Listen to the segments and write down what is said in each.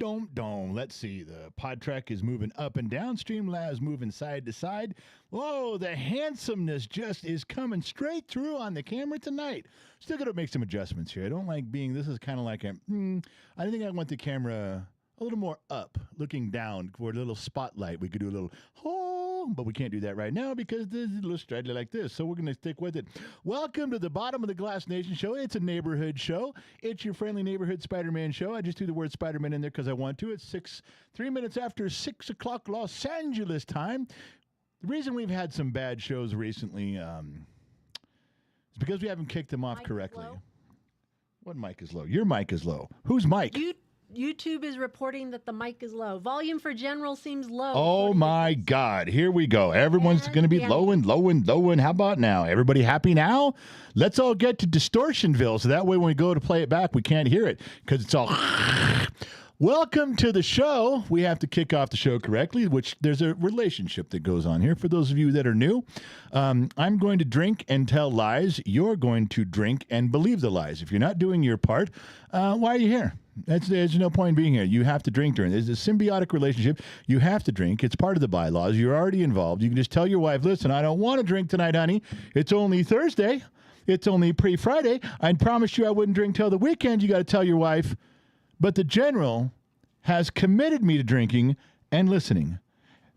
dome. Let's see. The pod track is moving up and down. Streamlabs moving side to side. Whoa, the handsomeness just is coming straight through on the camera tonight. Still got to make some adjustments here. I don't like being, this is kind of like I think I want the camera a little more up, looking down for a little spotlight. We could do a little, but we can't do that right now because this is a little straggly like this. So we're going to stick with it. Welcome to the Bottom of the Glass Nation show. It's a neighborhood show. It's your friendly neighborhood Spider-Man show. I just threw the word Spider-Man in there because I want to. It's 3 minutes after 6 o'clock Los Angeles time. The reason we've had some bad shows recently is because we haven't kicked them off correctly. What mic is low? Your mic is low. Whose mic? YouTube is reporting that the mic is low. Volume for general seems low. Oh, my God. Here we go. Everyone's going to be low and. How about now? Everybody happy now? Let's all get to Distortionville, so that way when we go to play it back, we can't hear it because it's all... Welcome to the show. We have to kick off the show correctly, which there's a relationship that goes on here. For those of you that are new, I'm going to drink and tell lies. You're going to drink and believe the lies. If you're not doing your part, why are you here? There's no point in being here. You have to drink during. There's a symbiotic relationship. You have to drink. It's part of the bylaws. You're already involved. You can just tell your wife, listen, I don't want to drink tonight, honey. It's only Thursday. It's only pre-Friday. I promised you I wouldn't drink till the weekend. You got to tell your wife. But the general has committed me to drinking and listening.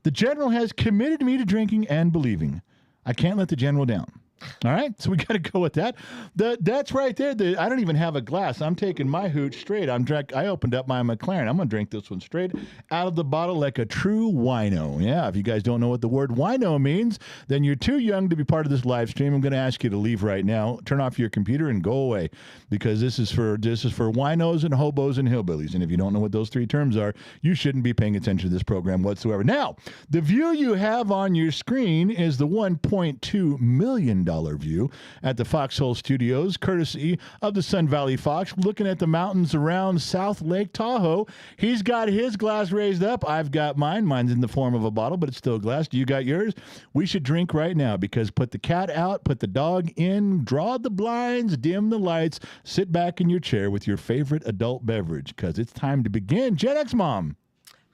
The general has committed me to drinking and believing. I can't let the general down. All right, so we got to go with that. That's right there. I don't even have a glass. I'm taking my hooch straight. I opened up my McLaren. I'm going to drink this one straight out of the bottle like a true wino. Yeah, if you guys don't know what the word wino means, then you're too young to be part of this live stream. I'm going to ask you to leave right now. Turn off your computer and go away because this is for winos and hobos and hillbillies. And if you don't know what those three terms are, you shouldn't be paying attention to this program whatsoever. Now, the view you have on your screen is the $1.2 million view at the Foxhole Studios, courtesy of the Sun Valley Fox, looking at the mountains around South Lake Tahoe. He's got his glass raised up. I've got mine. Mine's in the form of a bottle, but it's still glass. Do you got yours? We should drink right now because put the cat out, put the dog in, draw the blinds, dim the lights, sit back in your chair with your favorite adult beverage because it's time to begin. Gen X Mom.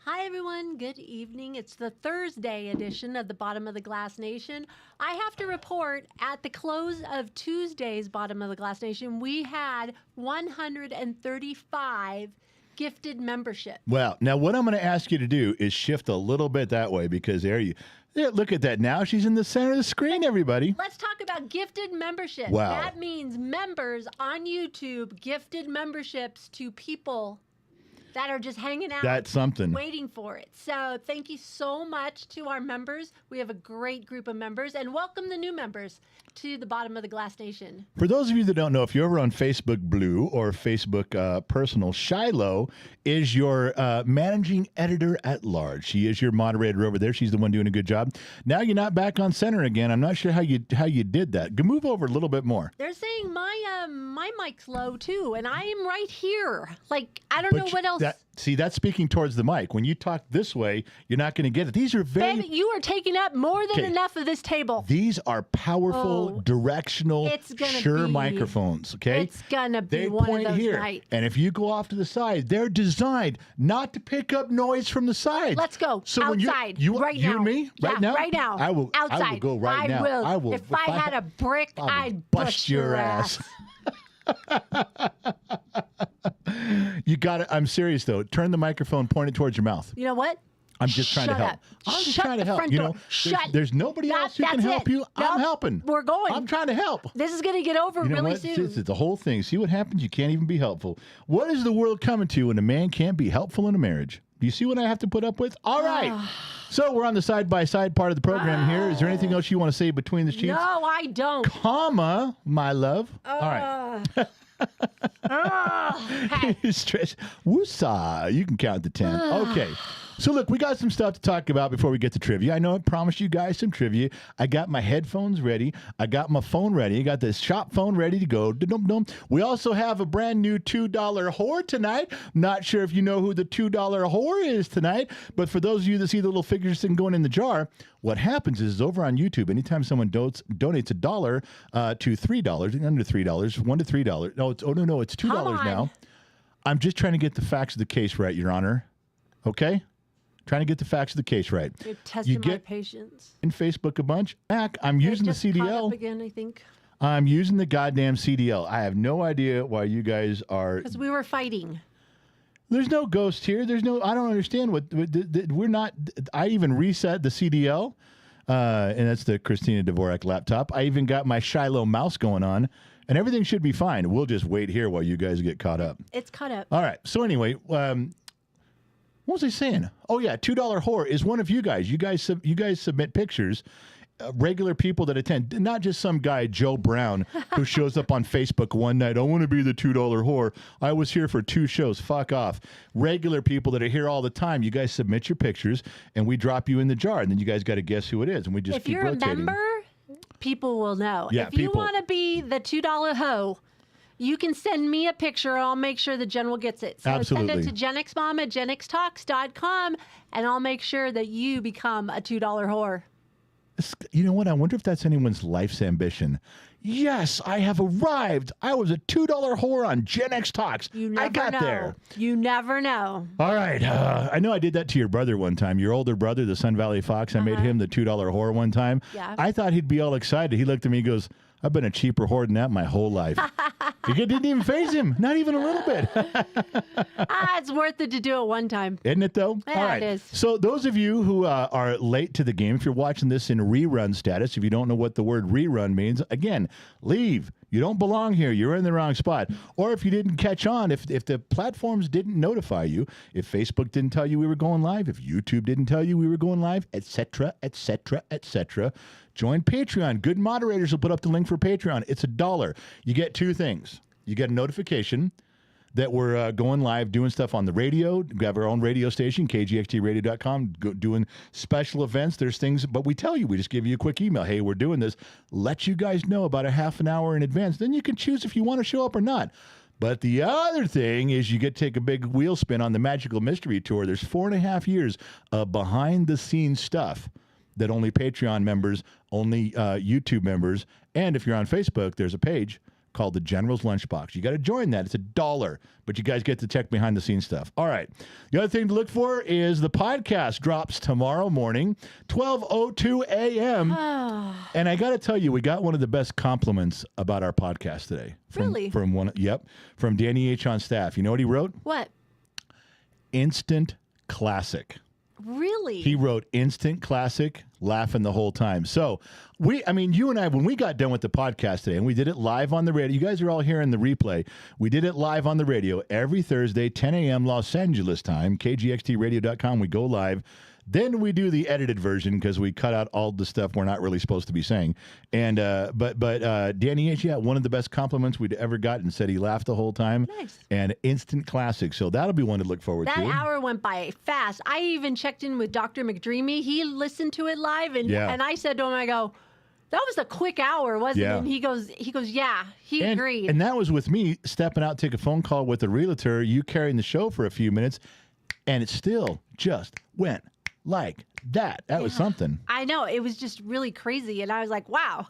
Hi, everyone. Good evening. It's the Thursday edition of the Bottom of the Glass Nation. I have to report at the close of Tuesday's Bottom of the Glass Nation, we had 135 gifted memberships. Well, now what I'm going to ask you to do is shift a little bit that way because there you... Yeah, look at that. Now she's in the center of the screen, everybody. Let's talk about gifted memberships. Wow. That means members on YouTube gifted memberships to people that are just hanging out. That's something. Waiting for it. So thank you so much to our members. We have a great group of members. And welcome the new members to the Bottom of the Glass Nation. For those of you that don't know, if you're over on Facebook Blue or Facebook Personal, Shiloh is your managing editor at large. She is your moderator over there. She's the one doing a good job. Now you're not back on center again. I'm not sure how you did that. Move over a little bit more. They're saying my mic's low too, and I am right here. Like, I don't know what else. That's speaking towards the mic. When you talk this way, you're not going to get it. These are very... Baby, you are taking up more than enough of this table. These are powerful, directional, sure microphones, okay? It's going to be one of those here. nights. And if you go off to the side, they're designed not to pick up noise from the sides. Let's go. So outside. Right now. You and me? Right now? Right now. I will go right now. I will. If I had a brick, I'd bust your ass. You got it. I'm serious though. Turn the microphone, point it towards your mouth. You know what? I'm just trying to help. I'm just trying to help. You know, there's nobody else who can help you. I'm helping. We're going. I'm trying to help. This is going to get over really soon. This is the whole thing. See what happens? You can't even be helpful. What is the world coming to when a man can't be helpful in a marriage? Do you see what I have to put up with? All right. So we're on the side-by-side part of the program here. Is there anything else you want to say between the sheets? No, I don't. Comma, my love. All right. Stress. Woosah. You can count to 10. Okay. So look, we got some stuff to talk about before we get to trivia. I know I promised you guys some trivia. I got my headphones ready. I got my phone ready. I got this shop phone ready to go. We also have a brand new $2 whore tonight. Not sure if you know who the $2 whore is tonight, but for those of you that see the little figures going in the jar, what happens is over on YouTube, anytime someone donates $1 to $3, under $3, $1 to $3. No, it's $2 now. I'm just trying to get the facts of the case right, Your Honor. Okay? Trying to get the facts of the case right. You're testing my patience. In Facebook a bunch. Mac, I'm using the CDL. Caught up again, I think. I'm using the goddamn CDL. I have no idea why you guys are. Because we were fighting. There's no ghost here. There's no. I don't understand what we're not. I even reset the CDL, and that's the Christina Dvorak laptop. I even got my Shiloh mouse going on, and everything should be fine. We'll just wait here while you guys get caught up. It's caught up. All right. So anyway, what was I saying? Oh yeah, $2 whore is one of you guys. You guys submit pictures. Regular people that attend, not just some guy, Joe Brown, who shows up on Facebook one night. I want to be the $2 whore. I was here for 2 shows. Fuck off. Regular people that are here all the time. You guys submit your pictures, and we drop you in the jar, and then you guys got to guess who it is, and we just keep rotating. If you're a member, people will know. Yeah, if you want to be the $2 hoe, you can send me a picture. I'll make sure the Jen will get it. So Absolutely. Send it to GenXMom at GenXTalks.com, and I'll make sure that you become a $2 whore. You know what? I wonder if that's anyone's life's ambition. Yes, I have arrived. I was a $2 whore on Gen X Talks. I got there. You never know. All right. I know I did that to your brother one time. Your older brother, the Sun Valley Fox. I made him the $2 whore one time. Yeah. I thought he'd be all excited. He looked at me and goes, I've been a cheaper whore than that my whole life. It didn't even faze him. Not even a little bit. It's worth it to do it one time. Isn't it, though? Yeah, all right. it is. So those of you who are late to the game, if you're watching this in rerun status, if you don't know what the word rerun means, again, leave. You don't belong here. You're in the wrong spot. Or if you didn't catch on, if the platforms didn't notify you, if Facebook didn't tell you we were going live, if YouTube didn't tell you we were going live, etc., etc., etc., join Patreon. Good moderators will put up the link for Patreon. It's $1. You get 2 things. You get a notification that we're going live, doing stuff on the radio. We have our own radio station, kgxtradio.com, doing special events. There's things, but we tell you, we just give you a quick email. Hey, we're doing this. Let you guys know about a half an hour in advance. Then you can choose if you want to show up or not. But the other thing is you get to take a big wheel spin on the Magical Mystery Tour. There's 4.5 years of behind-the-scenes stuff that only Patreon members, only YouTube members, and if you're on Facebook, there's a page called the General's Lunchbox. You got to join that. It's $1, but you guys get to check behind the scenes stuff. All right. The other thing to look for is the podcast drops tomorrow morning, 12:02 a.m. And I got to tell you, we got one of the best compliments about our podcast today. Really? From Danny H. on staff. You know what he wrote? What? Instant classic. Really? He wrote instant classic, laughing the whole time. So you and I, when we got done with the podcast today, and we did it live on the radio, you guys are all hearing the replay. We did it live on the radio every Thursday, 10 a.m. Los Angeles time, kgxtradio.com. We go live. Then we do the edited version because we cut out all the stuff we're not really supposed to be saying. And but Danny H, one of the best compliments we'd ever gotten, said he laughed the whole time. Nice. And instant classic. So that'll be one to look forward to. That hour went by fast. I even checked in with Dr. McDreamy. He listened to it live, and I said to him, I go, that was a quick hour, wasn't it? And he goes, yeah, he agreed. And that was with me stepping out, take a phone call with a realtor, you carrying the show for a few minutes, and it still just went like that. That was something. I know. It was just really crazy. And I was like, wow.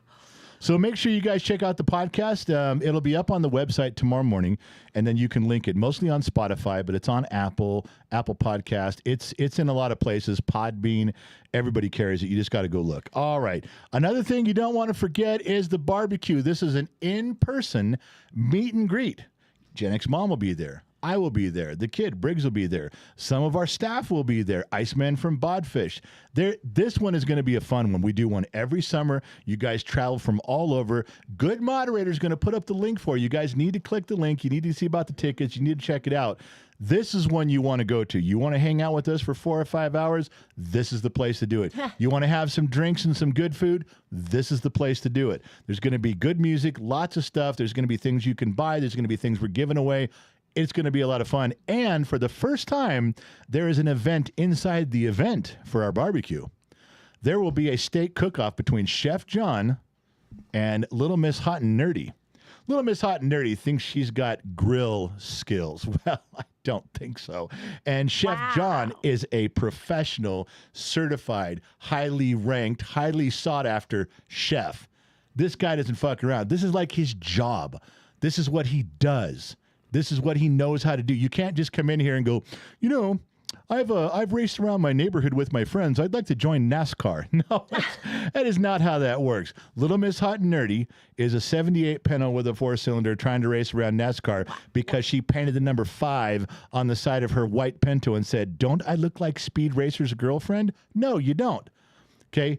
So make sure you guys check out the podcast. It'll be up on the website tomorrow morning, and then you can link it mostly on Spotify, but it's on Apple Podcast. It's in a lot of places. Podbean, everybody carries it. You just got to go look. All right. Another thing you don't want to forget is the barbecue. This is an in-person meet and greet. Gen X Mom will be there. I will be there. The kid, Briggs, will be there. Some of our staff will be there. Iceman from Bodfish. This one is going to be a fun one. We do one every summer. You guys travel from all over. Good moderator's going to put up the link for you. You guys need to click the link. You need to see about the tickets. You need to check it out. This is one you want to go to. You want to hang out with us for 4 or 5 hours? This is the place to do it. You want to have some drinks and some good food? This is the place to do it. There's going to be good music, lots of stuff. There's going to be things you can buy. There's going to be things we're giving away. It's going to be a lot of fun. And for the first time, there is an event inside the event for our barbecue. There will be a steak cook-off between Chef John and Little Miss Hot and Nerdy. Little Miss Hot and Nerdy thinks she's got grill skills. Well, I don't think so. And Chef John is a professional, certified, highly ranked, highly sought-after chef. This guy doesn't fuck around. This is like his job. This is what he does. This is what he knows how to do. You can't just come in here and go, you know, I've raced around my neighborhood with my friends. I'd like to join NASCAR. No, that is not how that works. Little Miss Hot and Nerdy is a 78 Pinto with a 4-cylinder trying to race around NASCAR because she painted the number 5 on the side of her white Pinto and said, "Don't I look like Speed Racer's girlfriend?" No, you don't. Okay?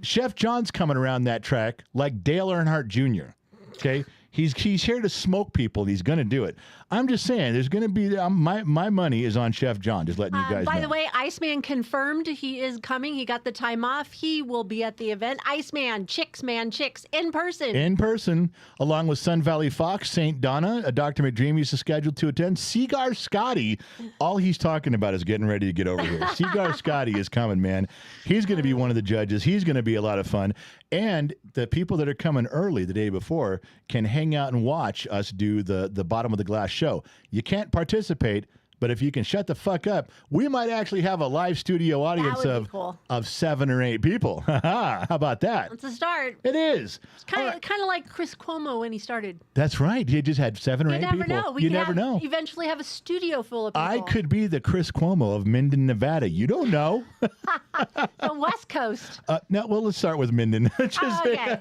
Chef John's coming around that track like Dale Earnhardt Jr. Okay? He's here to smoke people, and he's going to do it. I'm just saying, there's going to be my money is on Chef John. Just letting you guys know. By the way, Iceman confirmed he is coming. He got the time off. He will be at the event. Iceman, Chicks, in person. In person, along with Sun Valley Fox, St. Donna, Dr. McDreamy is scheduled to attend. Seagar Scotty, all he's talking about is getting ready to get over here. Seagar Scotty is coming, man. He's going to be one of the judges. He's going to be a lot of fun. And the people that are coming early the day before can hang out and watch us do the bottom of the glass show. You can't participate, but if you can shut the fuck up, we might actually have a live studio audience of 7 or 8 people. How about that? It's a start. It is. It's kind of like Chris Cuomo when he started. That's right. He just had 7 or 8 people. You never know. You never know. Eventually have a studio full of people. I could be the Chris Cuomo of Minden, Nevada. You don't know. The West Coast. No, well, let's start with Minden. Okay.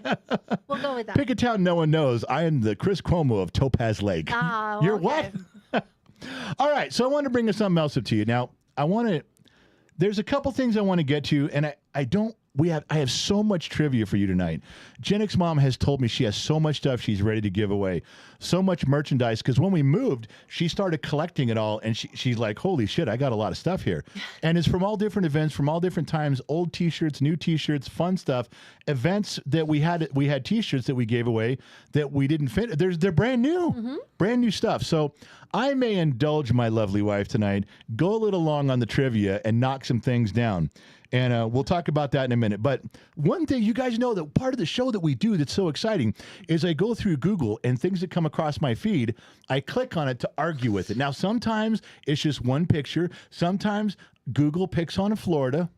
We'll go with that. Pick a town no one knows. I am the Chris Cuomo of Topaz Lake. Oh, You're okay. what? All right, so I want to bring something else up to you. Now, there's a couple things I want to get to, and I have so much trivia for you tonight. Jennick's mom has told me she has so much stuff she's ready to give away, so much merchandise, because when we moved, she started collecting it all, and she's like, holy shit, I got a lot of stuff here. And it's from all different events, from all different times, old T-shirts, new T-shirts, fun stuff, events that we had T-shirts that we gave away that we didn't fit. They're brand new, brand new stuff. So I may indulge my lovely wife tonight, go a little long on the trivia, and knock some things down. And we'll talk about that in a minute. But one thing you guys know, that part of the show that we do that's so exciting is I go through Google, and things that come across my feed, I click on it to argue with it. Now, sometimes it's just one picture. Sometimes Google picks on a Florida.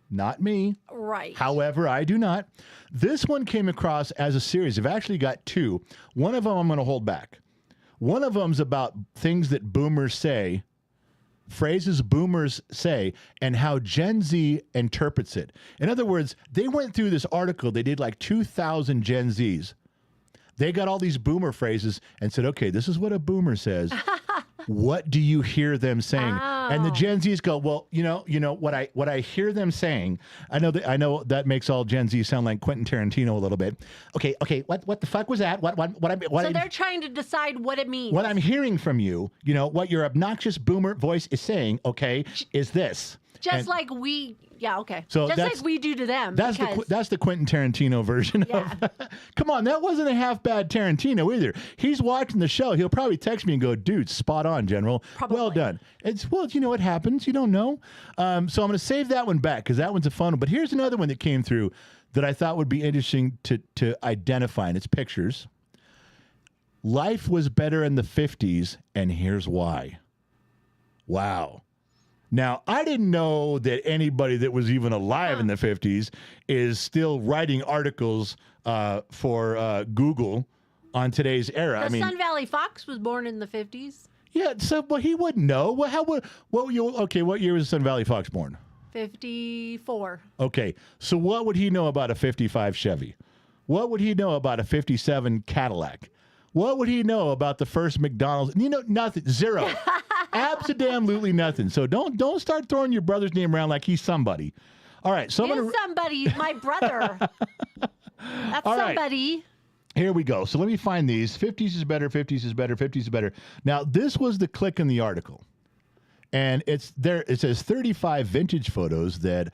Not me. Right. However, I do not. This one came across as a series. I've actually got 2. One of them I'm going to hold back. One of them's about things that boomers say, phrases boomers say, and how Gen Z interprets it. In other words, they went through this article. They did like 2,000 Gen Zs. They got all these boomer phrases and said, okay, this is what a boomer says. What do you hear them saying? Oh. And the Gen Zs go, well, you know what I hear them saying. I know that makes all Gen Z sound like Quentin Tarantino a little bit. Okay, what the fuck was that? So they're trying to decide what it means. What I'm hearing from you, what your obnoxious boomer voice is saying, okay, is this. Just like we, yeah, okay. So just like we do to them. That's the Quentin Tarantino version Yeah. of. Come on, that wasn't a half bad Tarantino either. He's watching the show. He'll probably text me and go, "Dude, spot on, General. Probably. Well done." It happens. You don't know. So I'm going to save that one back because that one's a fun one. But here's another one that came through that I thought would be interesting to identify, and it's pictures. Life was better in the 50s, and here's why. Wow. Now, I didn't know that anybody that was even alive in the 50s is still writing articles for Google on today's era. Sun Valley Fox was born in the 50s. Yeah, so he wouldn't know. What year was Sun Valley Fox born? 54. Okay, so what would he know about a 55 Chevy? What would he know about a 57 Cadillac? What would he know about the first McDonald's? Nothing. Zero. Absolutely nothing. So don't start throwing your brother's name around like he's somebody. All right. So somebody. My brother. That's all right. somebody. Here we go. So let me find these. 50s is better. 50s is better. 50s is better. Now, this was the click in the article. And it's there. It says 35 vintage photos that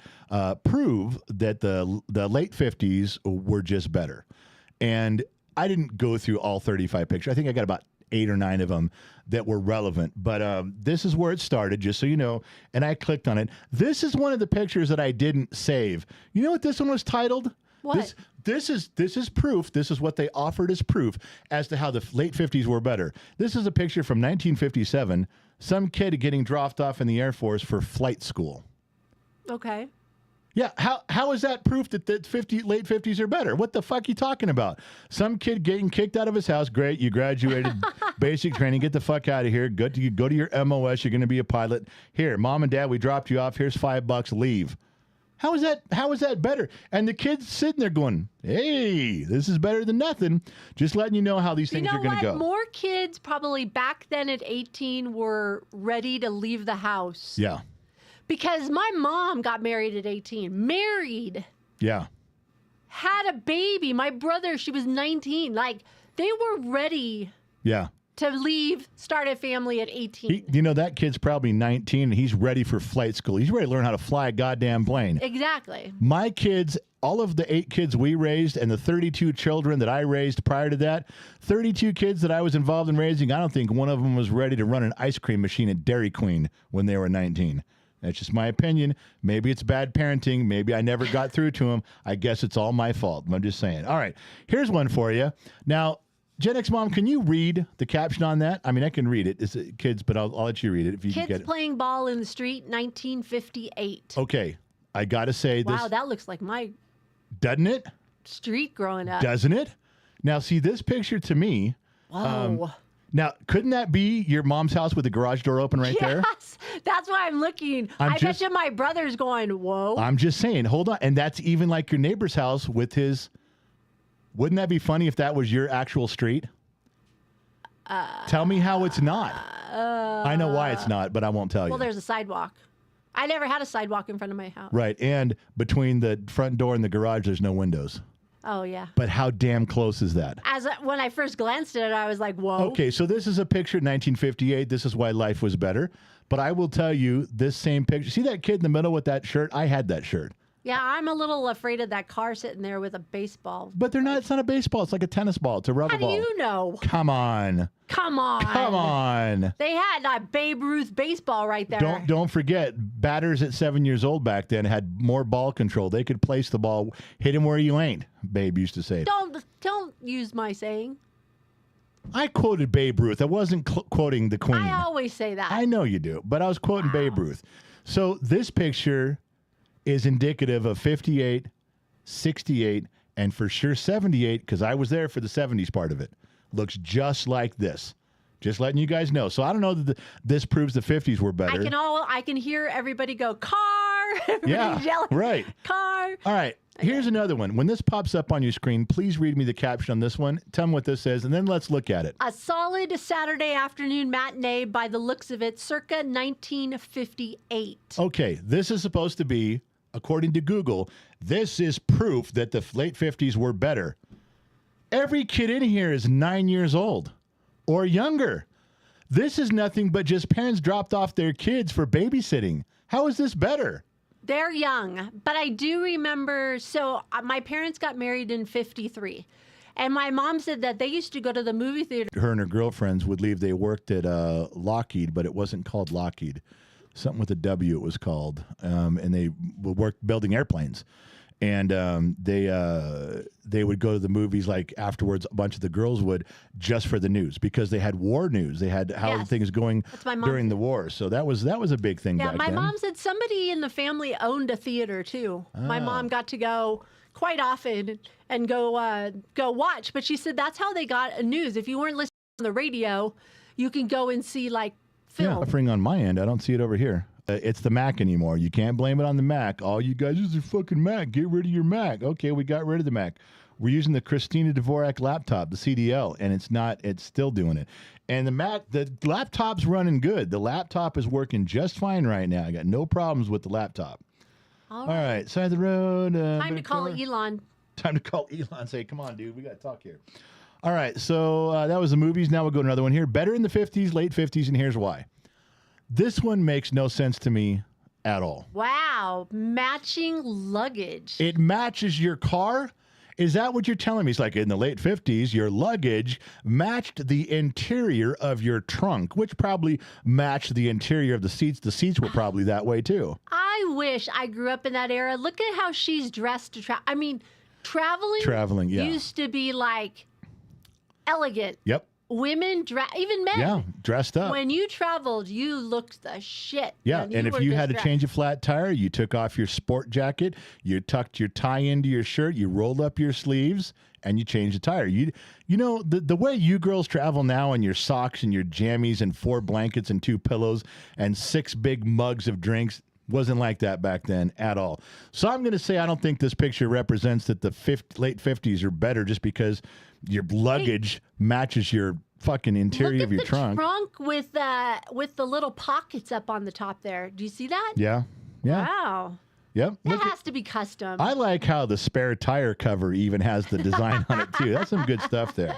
prove that the late 50s were just better. And I didn't go through all 35 pictures. I think I got about 8 or 9 of them that were relevant. But this is where it started, just so you know. And I clicked on it. This is one of the pictures that I didn't save. You know what this one was titled? What? This is proof. This is what they offered as proof as to how the late 50s were better. This is a picture from 1957. Some kid getting dropped off in the Air Force for flight school. Okay. Yeah, how is that proof that the late 50s are better? What the fuck are you talking about? Some kid getting kicked out of his house. Great, you graduated basic training. Get the fuck out of here. Go to your MOS. You're going to be a pilot. Here, mom and dad, we dropped you off. Here's $5. Leave. How is that better? And the kid's sitting there going, hey, this is better than nothing. Just letting you know how these things are going to go. More kids probably back then at 18 were ready to leave the house. Yeah. Because my mom got married at 18. Married. Yeah. Had a baby. My brother, she was 19. Like, they were ready. Yeah. To leave, start a family at 18. That kid's probably 19 and he's ready for flight school. He's ready to learn how to fly a goddamn plane. Exactly. My kids, all of the 8 kids we raised and the 32 children that I raised prior to that, 32 kids that I was involved in raising, I don't think one of them was ready to run an ice cream machine at Dairy Queen when they were 19. That's just my opinion. Maybe it's bad parenting. Maybe I never got through to them. I guess it's all my fault. I'm just saying. All right. Here's one for you. Now, Gen X Mom, can you read the caption on that? I mean, I can read it. It's kids, but I'll let you read it if you can get it. Kids playing ball in the street, 1958. Okay. I got to say this. Wow, that looks like my Doesn't it? street growing up. Doesn't it? Now, see, this picture to me. Whoa. Now, couldn't that be your mom's house with the garage door open right there? Yes, that's why I'm looking. I bet you my brother's going, whoa. I'm just saying, hold on. And that's even like your neighbor's house with his... Wouldn't that be funny if that was your actual street? Tell me how it's not. I know why it's not, but I won't tell you. Well, there's a sidewalk. I never had a sidewalk in front of my house. Right, and between the front door and the garage, there's no windows. Oh, yeah. But how damn close is that? When I first glanced at it, I was like, whoa. Okay, so this is a picture of 1958. This is why life was better. But I will tell you, this same picture. See that kid in the middle with that shirt? I had that shirt. Yeah, I'm a little afraid of that car sitting there with a baseball. But they're not. It's not a baseball. It's like a tennis ball. It's a rubber ball. How do you know? Come on. Come on. Come on. They had a Babe Ruth baseball right there. Don't forget, batters at 7 years old back then had more ball control. They could place the ball, hit him where you ain't, Babe used to say. Don't use my saying. I quoted Babe Ruth. I wasn't quoting the Queen. I always say that. I know you do, but I was quoting Babe Ruth. So this picture is indicative of 58, 68, and for sure 78, because I was there for the 70s part of it. Looks just like this. Just letting you guys know. So I don't know that this proves the 50s were better. I can hear everybody go, car. Everybody's yelling, right. Car. All right. Here's another one. When this pops up on your screen, please read me the caption on this one. Tell me what this says, and then let's look at it. A solid Saturday afternoon matinee by the looks of it, circa 1958. Okay. This is supposed to be, according to Google, this is proof that the late 50s were better. Every kid in here is 9 years old or younger. This is nothing but just parents dropped off their kids for babysitting. How is this better? They're young, but I do remember, my parents got married in 53. And my mom said that they used to go to the movie theater. Her and her girlfriends would leave. They worked at Lockheed, but it wasn't called Lockheed. Something with a W it was called. And they worked building airplanes. And they would go to the movies like afterwards. A bunch of the girls would, just for the news, because they had war news. They had how things going during the war. So that was a big thing back then. Yeah, my mom said somebody in the family owned a theater too. My mom got to go quite often and go watch. But she said that's how they got news. If you weren't listening on the radio, you can go and see like film. Yeah, offering on my end. I don't see it over here. It's the Mac anymore. You can't blame it on the Mac. All you guys use a fucking Mac. Get rid of your Mac. Okay, we got rid of the Mac. We're using the Christina Dvorak laptop, the CDL, and it's still doing it. And the laptop's running good. The laptop is working just fine right now. I got no problems with the laptop. All right, side of the road. Time to call Elon. Time to call Elon. Say, come on, dude, we got to talk here. All right, so that was the movies. Now we'll go to another one here. Better in the 50s, late 50s, and here's why. This one makes no sense to me at all. Wow. Matching luggage. It matches your car? Is that what you're telling me? It's like in the late 50s, your luggage matched the interior of your trunk, which probably matched the interior of the seats. The seats were probably that way, too. I wish I grew up in that era. Look at how she's dressed to travel. I mean, traveling yeah. used to be like elegant. Yep. women, even men. Yeah, dressed up. When you traveled, you looked the shit. Yeah, and if were you had to dressed. change a flat tire, you took off your sport jacket, you tucked your tie into your shirt, you rolled up your sleeves, and you changed the tire. You know, the way you girls travel now in your socks and your jammies and 4 blankets and 2 pillows and 6 big mugs of drinks wasn't like that back then at all. So I'm going to say I don't think this picture represents that the late 50s are better just because your luggage matches your fucking interior of your trunk. With the little pockets up on the top there. Do you see that? Yeah. Yeah. Wow. Yep. That has to be custom. I like how the spare tire cover even has the design on it, too. That's some good stuff there.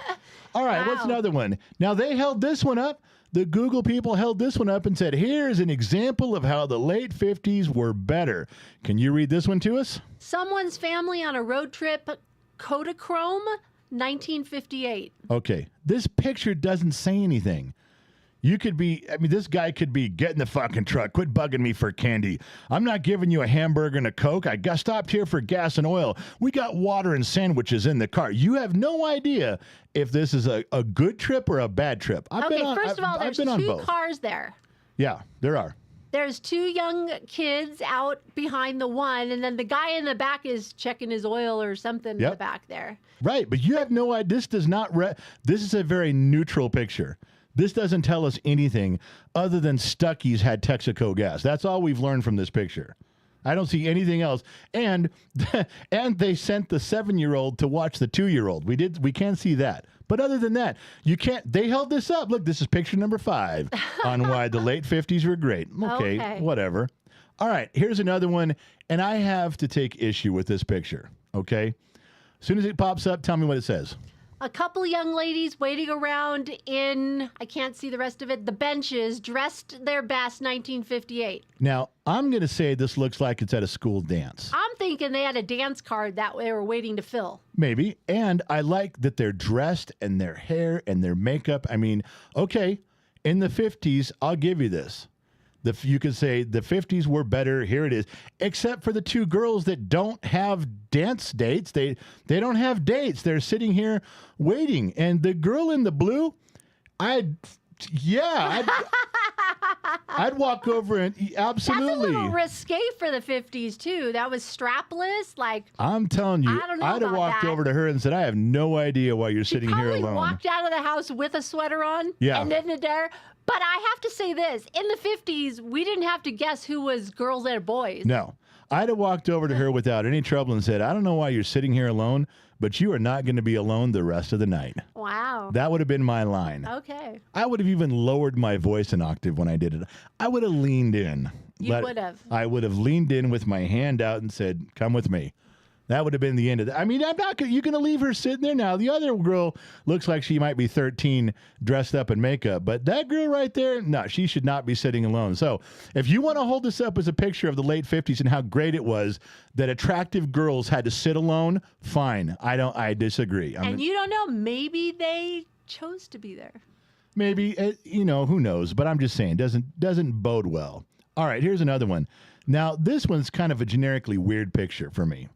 All right, what's another one? Now, they held this one up. The Google people held this one up and said, here's an example of how the late 50s were better. Can you read this one to us? Someone's family on a road trip, Kodachrome, 1958. Okay, this picture doesn't say anything. You could be, I mean, this guy could be, get in the fucking truck. Quit bugging me for candy. I'm not giving you a hamburger and a Coke. I got stopped here for gas and oil. We got water and sandwiches in the car. You have no idea if this is a good trip or a bad trip. First of all, there's 2 cars there. Yeah, there are. There's 2 young kids out behind the one, and then the guy in the back is checking his oil or something in the back there. Right, but you have no idea. This does not, this is a very neutral picture. This doesn't tell us anything other than Stuckey's had Texaco gas. That's all we've learned from this picture. I don't see anything else. And they sent the 7-year-old to watch the 2-year-old. We can't see that. But other than that, you can't. They held this up. Look, this is picture number 5 on why the late 50s were great. Okay, whatever. All right, here's another one, and I have to take issue with this picture. Okay, as soon as it pops up, tell me what it says. A couple young ladies waiting around in, I can't see the rest of it, the benches, dressed their best, 1958. Now, I'm going to say this looks like it's at a school dance. I'm thinking they had a dance card that they were waiting to fill. Maybe. And I like that they're dressed and their hair and their makeup. I mean, okay, in the 50s, I'll give you this. You could say the 50s were better. Here it is. Except for the 2 girls that don't have dance dates. They don't have dates. They're sitting here waiting. And the girl in the blue, I'd walk over and absolutely. That's a little risque for the 50s, too. That was strapless. Like, I'm telling you, I don't know I'd have walked over to her and said, I have no idea why you're sitting here alone. Walked out of the house with a sweater on. Yeah. And then there. But I have to say this. In the 50s, we didn't have to guess who was girls and boys. No. I'd have walked over to her without any trouble and said, I don't know why you're sitting here alone, but you are not going to be alone the rest of the night. Wow. That would have been my line. Okay. I would have even lowered my voice an octave when I did it. I would have leaned in. You would have. I would have leaned in with my hand out and said, come with me. That would have been the end of it. I mean, I'm not gonna, you're going to leave her sitting there now. The other girl looks like she might be 13 dressed up in makeup, but that girl right there, no, she should not be sitting alone. So if you want to hold this up as a picture of the late 50s and how great it was that attractive girls had to sit alone, fine. I disagree. You don't know, maybe they chose to be there. Maybe, who knows? But I'm just saying, doesn't bode well. All right, here's another one. Now, this one's kind of a generically weird picture for me.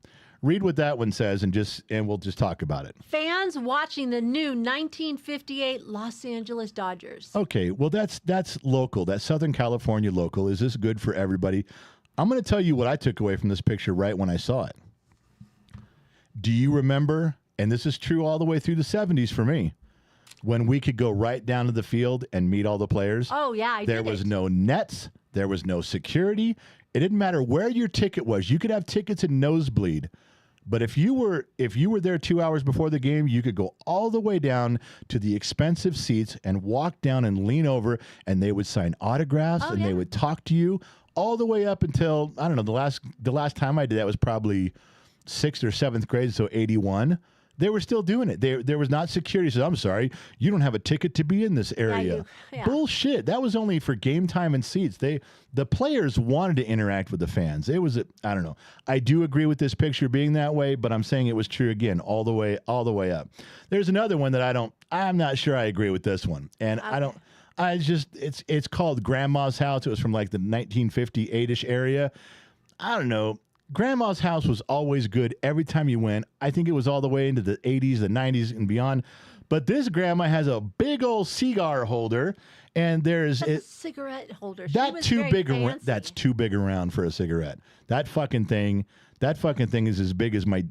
Read what that one says, and we'll just talk about it. Fans watching the new 1958 Los Angeles Dodgers. Okay, well, that's local. That's Southern California local. Is this good for everybody? I'm going to tell you what I took away from this picture right when I saw it. Do you remember, and this is true all the way through the 70s for me, when we could go right down to the field and meet all the players? Oh, yeah, There was no nets. There was no security. It didn't matter where your ticket was. You could have tickets in nosebleed. But if you were there 2 hours before the game, you could go all the way down to the expensive seats and walk down and lean over, and they would sign autographs and they would talk to you all the way up until, I don't know, the last time I did that was probably 6th or 7th grade, so 81. They were still doing it. There was not security. So I'm sorry, you don't have a ticket to be in this area. Bullshit. That was only for game time and seats. The players wanted to interact with the fans. It was I don't know. I do agree with this picture being that way, but I'm saying it was true again all the way up. There's another one that I'm not sure I agree with this one, and it's called Grandma's House. It was from like the 1958-ish area. I don't know. Grandma's house was always good every time you went. I think it was all the way into the 80s, the 90s, and beyond. But this grandma has a big old cigar holder, and there's That's a cigarette holder. She that was too very big. fancy. That's too big around for a cigarette. That fucking thing is as big as my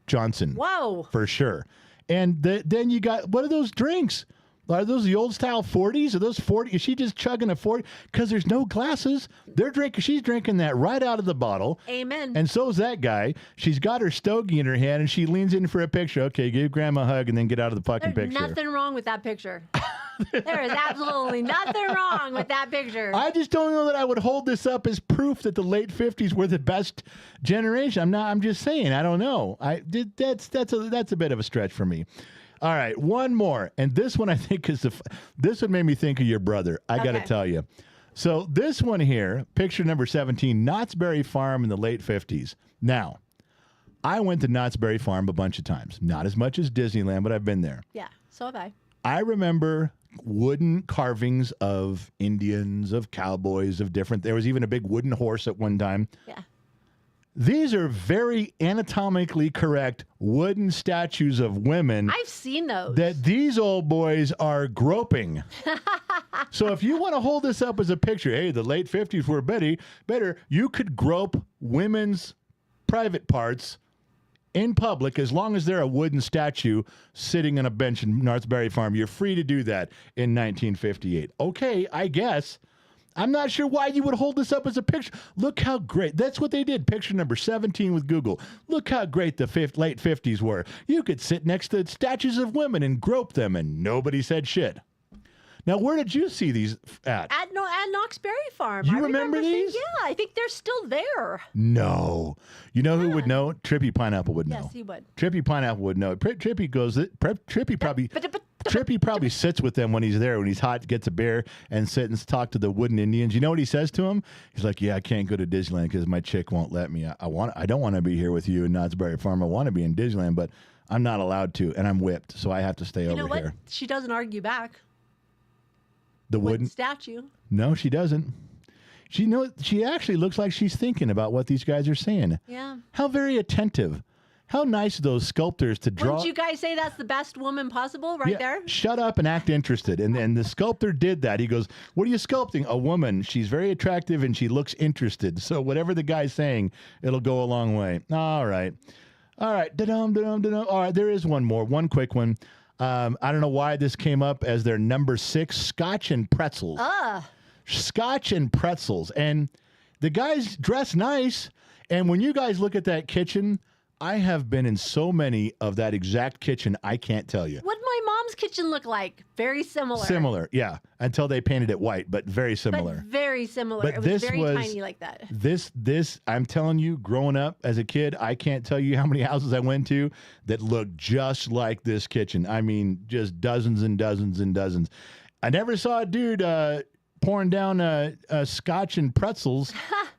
Johnson. Whoa. For sure. And then you got, what are those drinks? Are those the old style 40s? Are those 40? Is she just chugging a 40? Because there's no glasses. She's drinking that right out of the bottle. Amen. And so's that guy. She's got her stogie in her hand, and she leans in for a picture. Okay, give Grandma a hug, and then get out of the fucking There's picture. nothing wrong with that picture. There is absolutely nothing wrong with that picture. I just don't know that I would hold this up as proof that the late 50s were the best generation. I'm just saying. I don't know. That's a bit of a stretch for me. All right, one more. And this one I think this one made me think of your brother. I got to tell you. So this one here, picture number 17, Knott's Berry Farm in the late 50s. Now, I went to Knott's Berry Farm a bunch of times. Not as much as Disneyland, but I've been there. Yeah, so have I. I remember wooden carvings of Indians, of cowboys, of different. There was even a big wooden horse at one time. Yeah. These are very anatomically correct wooden statues of women. I've seen those. That these old boys are groping. So if you want to hold this up as a picture, hey, the late 50s were better, you could grope women's private parts in public as long as they're a wooden statue sitting on a bench in Knott's Berry Farm. You're free to do that in 1958. Okay, I guess. I'm not sure why you would hold this up as a picture. Look how great. That's what they did. Picture number 17 with Google. Look how great the late 50s were. You could sit next to statues of women and grope them, and nobody said shit. Now, where did you see these at? At Knott's Berry Farm. You I remember these? Yeah, I think they're still there. No. You know who would know? Trippy Pineapple would know. Yes, he would. Trippy Pineapple would know. Trippy probably sits with them when he's there, when he's hot, gets a beer, and sits and talk to the wooden Indians. You know what he says to him? He's like, yeah, I can't go to Disneyland because my chick won't let me. I don't want to be here with you in Knott's Berry Farm. I want to be in Disneyland, but I'm not allowed to, and I'm whipped, so I have to stay over You know what? here. She doesn't argue back. The Wooden wooden statue. No, she doesn't. She actually looks like she's thinking about what these guys are saying. Yeah. How very attentive. How nice of those sculptors to draw. Wouldn't you guys say that's the best woman possible right there? Shut up and act interested. And the sculptor did that. He goes, what are you sculpting? A woman. She's very attractive and she looks interested. So whatever the guy's saying, it'll go a long way. All right. Da-dum, da-dum, da-dum. All right, there is one more. One quick one. I don't know why this came up as their number 6, Scotch and Pretzels. Scotch and Pretzels. And the guys dress nice. And when you guys look at that kitchen, I have been in so many of that exact kitchen, I can't tell you. What my mom's kitchen look like? Very similar. Similar, yeah. Until they painted it white, but very similar. But very similar. But it was this very was, tiny like that. This, I'm telling you, growing up as a kid, I can't tell you how many houses I went to that looked just like this kitchen. I mean, just dozens and dozens and dozens. I never saw a dude pouring down Scotch and pretzels,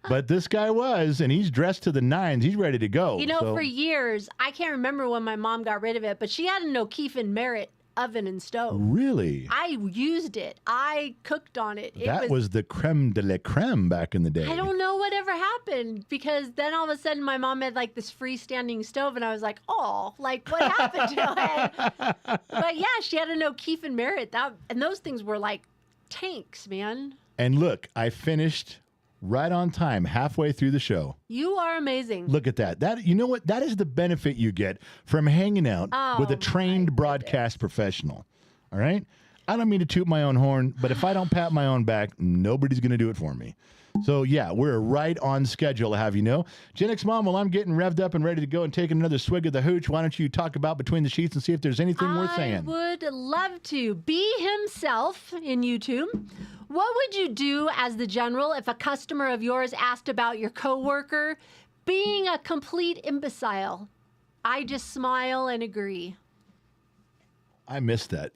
but this guy was, and he's dressed to the nines. He's ready to go. You know, for years, I can't remember when my mom got rid of it, but she had an O'Keefe and Merritt oven and stove. Really? I used it. I cooked on it. That was the creme de la creme back in the day. I don't know whatever happened, because then all of a sudden my mom had like this freestanding stove, and I was like, oh, like what happened to it? But yeah, she had an O'Keefe and Merritt. And those things were like tanks, man. And look, I finished right on time, halfway through the show. You are amazing. Look at that. That, you know what? That is the benefit you get from hanging out with a trained broadcast professional. All right? I don't mean to toot my own horn, but if I don't pat my own back, nobody's going to do it for me. So, yeah, we're right on schedule, to have you know. Gen X Mom, while I'm getting revved up and ready to go and taking another swig of the hooch, why don't you talk about Between the Sheets and see if there's anything worth saying? I would love to. Be himself in YouTube. What would you do as the general if a customer of yours asked about your coworker being a complete imbecile? I just smile and agree. I missed that.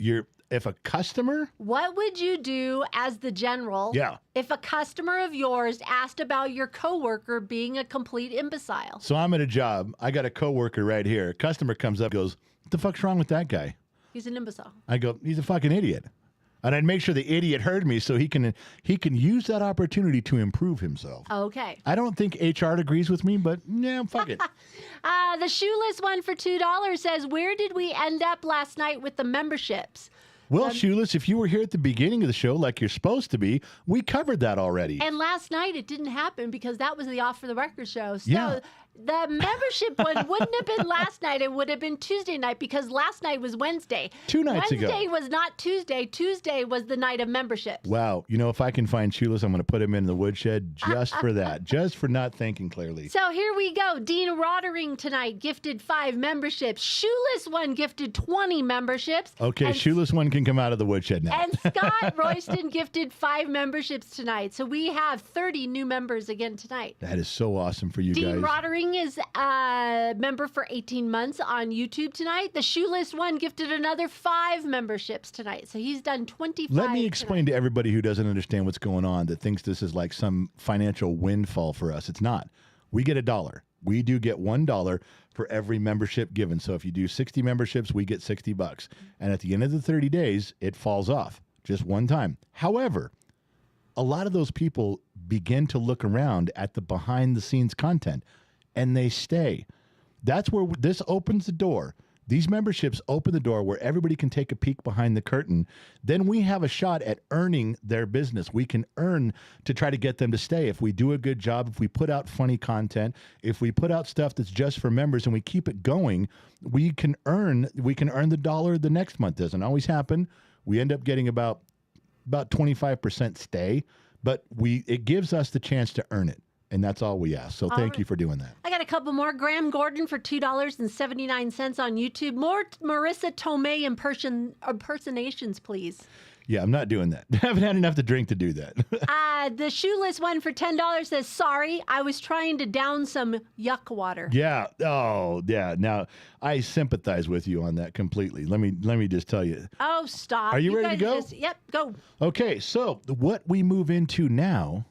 If a customer? What would you do as the general if a customer of yours asked about your coworker being a complete imbecile? So I'm at a job. I got a coworker right here. Customer comes up, goes, what the fuck's wrong with that guy? He's an imbecile. I go, he's a fucking idiot. And I'd make sure the idiot heard me so he can use that opportunity to improve himself. Okay. I don't think HR agrees with me, but yeah, fuck it. The shoeless one for $2 says, where did we end up last night with the memberships? Well, Shoeless, if you were here at the beginning of the show like you're supposed to be, we covered that already. And last night it didn't happen because that was the Off for the Record show. So Yeah. the membership one wouldn't have been last night. It would have been Tuesday night because last night was Wednesday. 2 nights ago. Wednesday was not Tuesday. Tuesday was the night of membership. Wow. You know, if I can find Shoeless, I'm going to put him in the woodshed just for that, just for not thinking clearly. So here we go. Dean Roddering tonight gifted 5 memberships. Shoeless one gifted 20 memberships. Okay, Shoeless one can come out of the woodshed now. And Scott Royston gifted 5 memberships tonight. So we have 30 new members again tonight. That is so awesome for you Dean guys. Roddering is a member for 18 months on YouTube tonight. The Shoeless one gifted another 5 memberships tonight. So he's done 25. Let me explain to everybody who doesn't understand what's going on, that thinks this is like some financial windfall for us. It's not. We get $1. We do get $1 for every membership given. So if you do 60 memberships, we get $60. And at the end of the 30 days, it falls off just one time. However, a lot of those people begin to look around at the behind the scenes content and they stay. That's where this opens the door. These memberships open the door where everybody can take a peek behind the curtain. Then we have a shot at earning their business. We can earn to try to get them to stay. If we do a good job, if we put out funny content, if we put out stuff that's just for members and we keep it going, we can earn the dollar the next month. Doesn't always happen. We end up getting about 25% stay, but it gives us the chance to earn it. And that's all we ask. So thank you for doing that. I got a couple more. Graham Gordon for $2.79 on YouTube. More Marissa Tomei impersonations, please. Yeah, I'm not doing that. I haven't had enough to drink to do that. The Shoeless one for $10 says, sorry, I was trying to down some yuck water. Yeah. Oh, yeah. Now, I sympathize with you on that completely. Let me just tell you. Oh, stop. Are you ready to go? Yep, go. Okay, so what we move into now,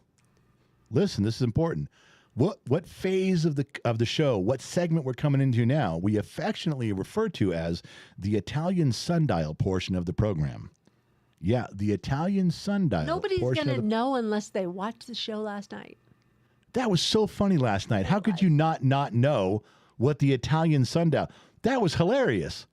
listen, this is important. What phase of the show, what segment we're coming into now, we affectionately refer to as the Italian sundial portion of the program. Yeah, the Italian sundial. Nobody's going to know unless they watched the show last night. That was so funny last night. How could you not know what the Italian sundial? That was hilarious.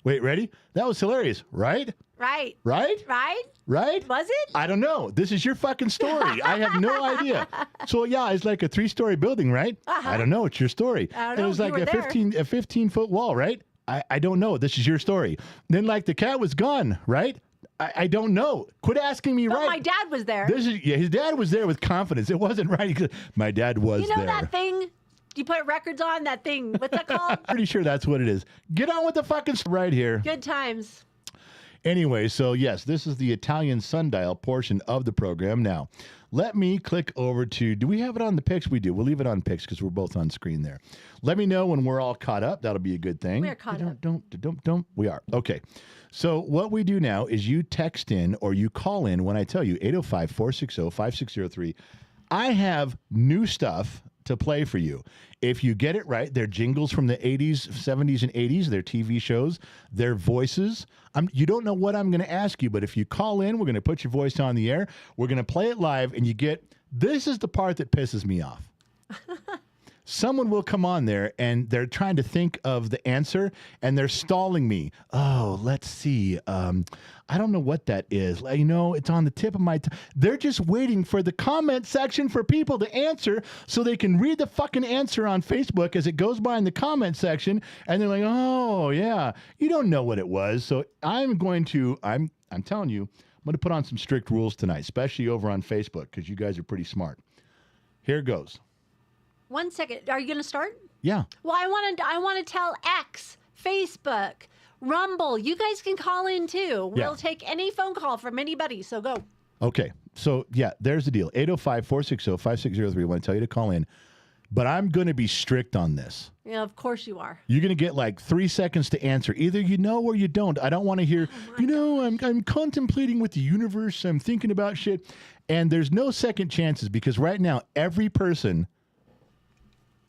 Wait, ready? That was hilarious, right? Right. Right? Right? Right? Was it? I don't know. This is your fucking story. I have no idea. So yeah, it's like a 3-story building, right? I don't know. It's your story. I don't know. It was like You were a 15-foot wall, right? I don't know. This is your story. Then like the cat was gone, right? I don't know. Quit asking me, But right? my dad was there. His dad was there with confidence. It wasn't right. My dad was there. You know that thing you put records on? That thing. What's that called? Pretty sure that's what it is. Get on with the fucking right here. Good times. Anyway, so yes, this is the Italian sundial portion of the program. Now, let me click over to, do we have it on the pics? We do. We'll leave it on pics because we're both on screen there. Let me know when we're all caught up. That'll be a good thing. We're caught up. Don't. We are. Okay. So what we do now is you text in or you call in when I tell you 805-460-5603. I have new stuff to play for you. If you get it right, they're jingles from the 80s, 70s, and 80s. They're TV shows. They're voices. You don't know what I'm going to ask you, but if you call in, we're going to put your voice on the air. We're going to play it live, and you get, this is the part that pisses me off. Someone will come on there, and they're trying to think of the answer, and they're stalling me. Oh, let's see. I don't know what that is. You know, it's on the tip of my tongue. They're just waiting for the comment section for people to answer so they can read the fucking answer on Facebook as it goes by in the comment section, and they're like, oh, yeah, you don't know what it was. So I'm telling you, I'm going to put on some strict rules tonight, especially over on Facebook, because you guys are pretty smart. Here goes. 1 second. Are you going to start? Yeah. Well, I want to tell X, Facebook, Rumble. You guys can call in too. We'll take any phone call from anybody. So go. Okay. So yeah, there's the deal. 805-460-5603. I want to tell you to call in, but I'm going to be strict on this. Yeah, of course you are. You're going to get like 3 seconds to answer. Either you know or you don't. I don't want to hear, I'm contemplating with the universe. I'm thinking about shit. And there's no second chances because right now, every person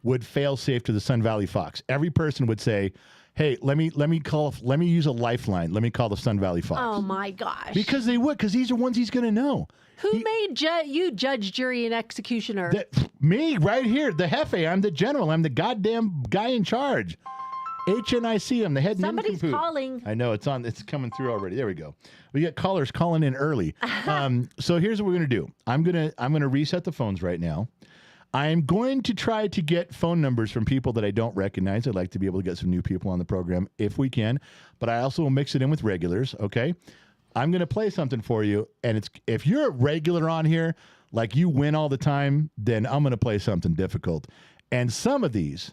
would fail safe to the Sun Valley Fox. Every person would say, Hey, let me use a lifeline. Let me call the Sun Valley Fox. Oh my gosh. Because they would, because these are ones he's going to know. Who made you judge, jury, and executioner? Me, right here, the Hefe. I'm the general. I'm the goddamn guy in charge. HNIC. I'm the head. Somebody's calling. I know it's on. It's coming through already. There we go. We got callers calling in early. So here's what we're gonna do. I'm gonna reset the phones right now. I'm going to try to get phone numbers from people that I don't recognize. I'd like to be able to get some new people on the program if we can, but I also will mix it in with regulars. Okay. I'm going to play something for you, and if you're a regular on here, like you win all the time, then I'm going to play something difficult. And some of these,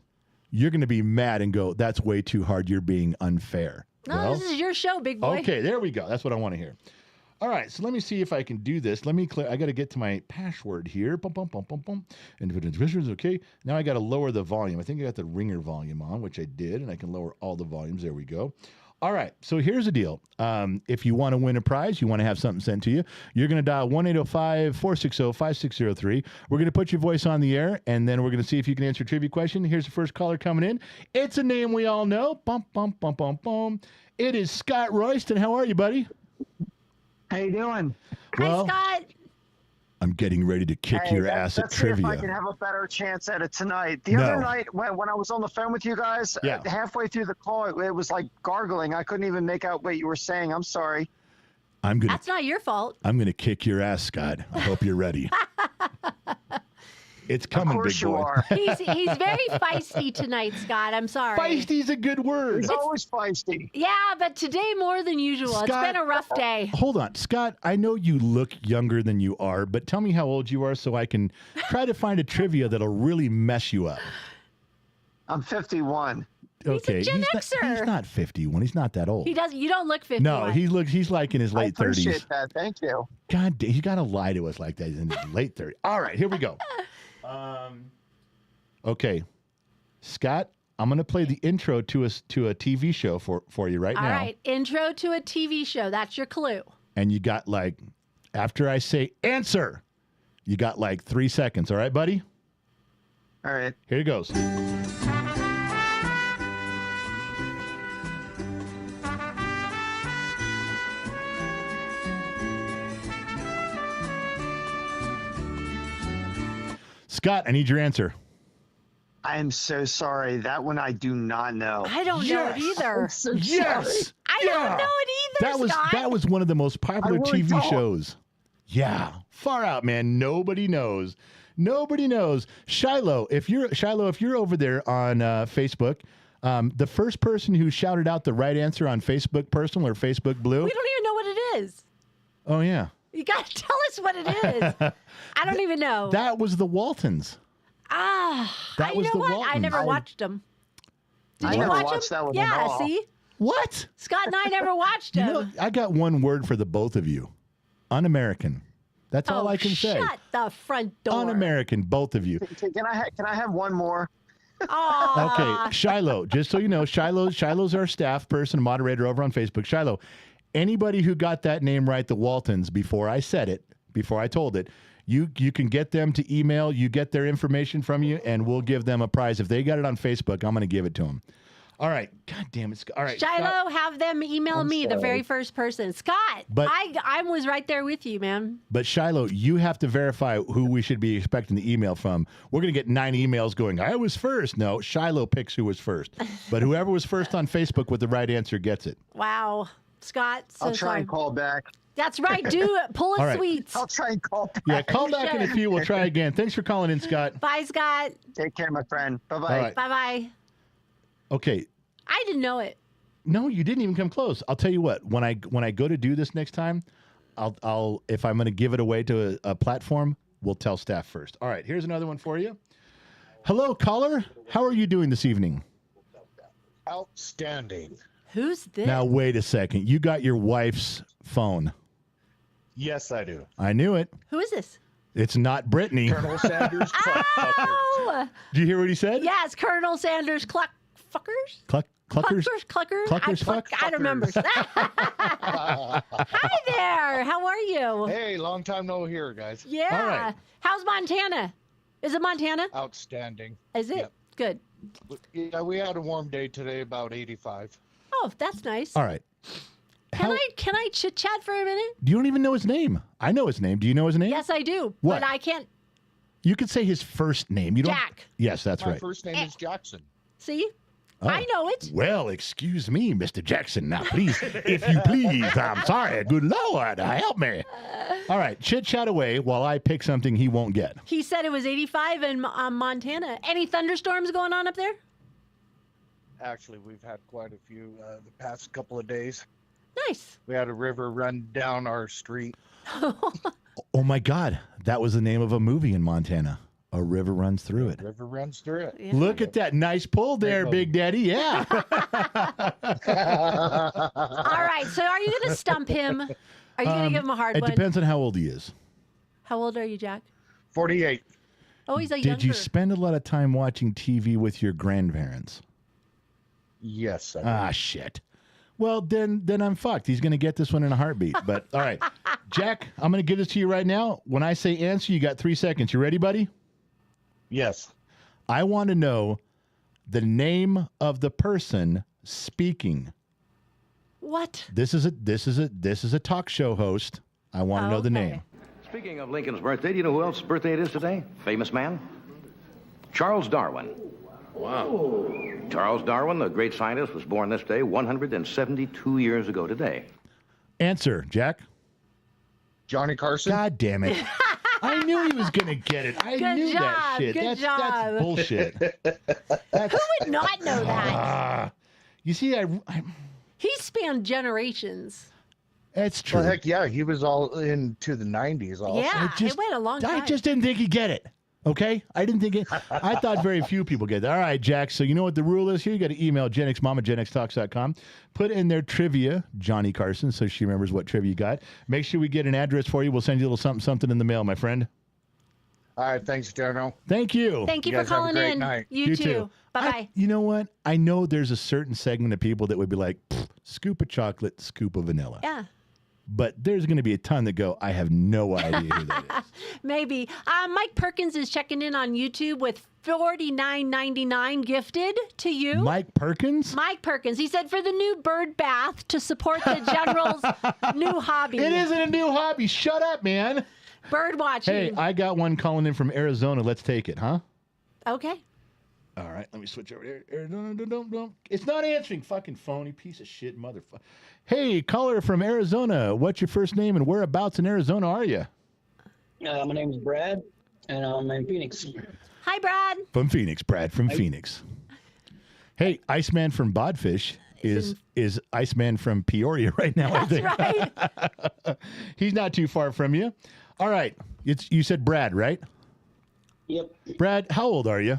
you're going to be mad and go, that's way too hard. You're being unfair. No, this is your show, big boy. Okay, there we go. That's what I want to hear. All right, so let me see if I can do this. I got to get to my password here. Bum, bum, bum, bum, bum. Individuals, okay. Now I got to lower the volume. I think I got the ringer volume on, which I did, and I can lower all the volumes. There we go. All right, so here's the deal. If you want to win a prize, you want to have something sent to you, you're going to dial 1-805-460-5603. We're going to put your voice on the air, and then we're going to see if you can answer a trivia question. Here's the first caller coming in. It's a name we all know. Bum, bum, bum, bum, bum. It is Scott Royston. How are you, buddy? How you doing? Well, Hi, Scott. I'm getting ready to kick your ass at let's trivia. See if I can have a better chance at it tonight. The other night when I was on the phone with you guys, halfway through the call, it was like gargling. I couldn't even make out what you were saying. I'm sorry. That's not your fault. I'm going to kick your ass, Scott. I hope you're ready. It's coming, of course big boy. You are. He's very feisty tonight, Scott. I'm sorry. Feisty's a good word. He's always feisty. Yeah, but today more than usual. Scott, it's been a rough day. Hold on, Scott. I know you look younger than you are, but tell me how old you are so I can try to find a trivia that'll really mess you up. I'm 51. Okay, He's a Gen Xer. He's not 51. He's not that old. You don't look 51. No, he's like in his late 30s. I appreciate that. Thank you. God, you got to lie to us like that. He's in his late 30s. All right, here we go. Okay, Scott, I'm going to play the intro to a TV show for you right now. All right, intro to a TV show. That's your clue. And you got after I say answer, you got 3 seconds. All right, buddy? All right. Here it goes. Scott, I need your answer. I am so sorry. That one I do not know. I don't know it either. I'm so sorry. Yes. I don't know it either, Scott. That was one of the most popular really TV don't. shows. Yeah, far out, man. Nobody knows. Nobody knows. Shiloh, if you're over there on Facebook, the first person who shouted out the right answer on Facebook Personal or Facebook Blue. We don't even know what it is. Oh yeah. You got to tell us what it is. I don't even know. That was the Waltons. That was know the what? Waltons. I never watched them. Did you never watch watched them? that one at Yeah, all. see? What? Scott and I never watched them. I got one word for the both of you. Un-American. That's all I can say. Shut the front door. Un-American, both of you. Can I have one more? Aw. Okay, Shiloh, just so you know, Shiloh's our staff person, moderator over on Facebook. Shiloh, anybody who got that name right, the Waltons, before I said it, before I told it, you can get them to email, you get their information from you, and we'll give them a prize. If they got it on Facebook, I'm going to give it to them. All right. God damn it. All right. Shiloh, Scott, have them email me, the very first person. Scott, But- I was right there with you, man. but Shiloh, you have to verify who we should be expecting the email from. We're going to get 9 emails going, I was first. No, Shiloh picks who was first. But whoever was first on Facebook with the right answer gets it. Wow. Scott, so I'll try sorry. and call back. That's right. Do it. Pull All a right. sweets. I'll try and call back. Yeah, call back in a few. We'll try again. Thanks for calling in, Scott. Bye, Scott. Take care, my friend. Bye-bye. All right. Bye-bye. Okay. I didn't know it. No, you didn't even come close. I'll tell you what. When I go to do this next time, I'll if I'm going to give it away to a platform, we'll tell staff first. All right, here's another one for you. Hello, caller. How are you doing this evening? Outstanding. Who's this? Now wait a second. You got your wife's phone. Yes, I do. I knew it. Who is this? It's not Brittany. Colonel Sanders. Oh! Did you hear what he said? Yes, Colonel Sanders Cluckfuckers? Cluckers. Cluckers? I don't remember. Hi there. How are you? Hey, long time no hear, guys. Yeah. All right. How's Montana? Is it Montana? Outstanding. Is it? Yep. Good. Yeah, we had a warm day today, about 85. Oh, that's nice. All right. Can I chit chat for a minute? You don't even know his name. I know his name. Do you know his name? Yes, I do. What? But I can't. You could say his first name. You don't. Jack. Yes, that's My right. first name is Jackson. See? Oh. I know it. Well, excuse me, Mr. Jackson. Now, please, if you please, I'm sorry. Good Lord, help me. All right, chit chat away while I pick something he won't get. He said it was 85 in Montana. Any thunderstorms going on up there? Actually, we've had quite a few the past couple of days. Nice. We had a river run down our street. Oh my God, that was the name of a movie in Montana. A river runs through it. River runs through it. Yeah. Look at that nice pull there, Big Daddy. Yeah. All right. So are you going to stump him? Are you going to give him a hard It one? depends on how old he is. How old are you, Jack? 48. Oh, he's a Did younger. you spend a lot of time watching TV with your grandparents? Yes. I Ah, shit. Well, then I'm fucked. He's going to get this one in a heartbeat. But all right, Jack, I'm going to give this to you right now. When I say answer, you got 3 seconds. You ready, buddy? Yes. I want to know the name of the person speaking. What? This is a talk show host. I want to know the Okay. name. Speaking of Lincoln's birthday, do you know who else's birthday it is today? Famous man? Charles Darwin. Wow. Charles Darwin, the great scientist, was born this day 172 years ago today. Answer, Jack. Johnny Carson. God damn it. I knew he was going to get it. I Good knew that job. shit. Good That's job. bullshit. Who would not know that? You see, He spanned generations. that's true. Well, heck yeah, he was all into the 90s also. Yeah, it went a long time. I just didn't think he'd get it. Okay? I didn't think it. I thought very few people get it. All right, Jack. So you know what the rule is here? You got to email GenXMom at GenXTalks.com. Put in their trivia, Johnny Carson, so she remembers what trivia you got. Make sure we get an address for you. We'll send you a little something in the mail, my friend. All right, thanks, General. Thank you. Thank you You for guys have a calling great in. night. You too. Bye-bye. You know what? I know there's a certain segment of people that would be like, scoop of chocolate, scoop of vanilla. Yeah. But there's going to be a ton that go, I have no idea who that is. Maybe. Mike Perkins is checking in on YouTube with $49.99 gifted to you. Mike Perkins? Mike Perkins. He said for the new bird bath to support the general's new hobby. It isn't a new hobby. Shut up, man. Bird watching. Hey, I got one calling in from Arizona. Let's take it, huh? Okay. All right, let me switch over here. Arizona, It's not answering. Fucking phony piece of shit, motherfucker. Hey, caller from Arizona. What's your first name and whereabouts in Arizona are you? My name is Brad, and I'm in Phoenix. Hi, Brad. From Phoenix, Brad from Phoenix. Hey, Iceman from Bodfish is Iceman from Peoria right now, I think. Right. He's not too far from you. All right, you said Brad, right? Yep, Brad, how old are you?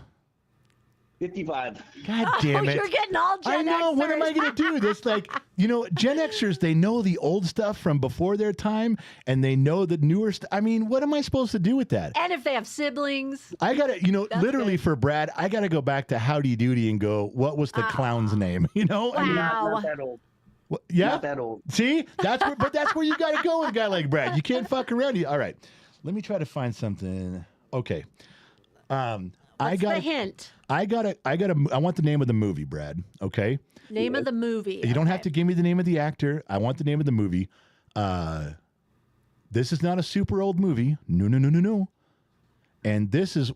55. God damn it. You're getting all Gen I know. What am I Xers. going to do? This, like, Gen Xers, they know the old stuff from before their time, and they know the newer stuff. I mean, what am I supposed to do with that? And if they have siblings. I got to, That's literally good. for Brad, I got to go back to Howdy Doody and go, what was the clown's name? I mean, Wow. Not that old. yeah. Not that old. See, but that's where you got to go with a guy like Brad. You can't fuck around. All right, let me try to find something. Okay, What's the hint? I want the name of the movie, Brad. Okay, Name of the movie. you don't have Okay. to give me the name of the actor. I want the name of the movie. This is not a super old movie. No. And this is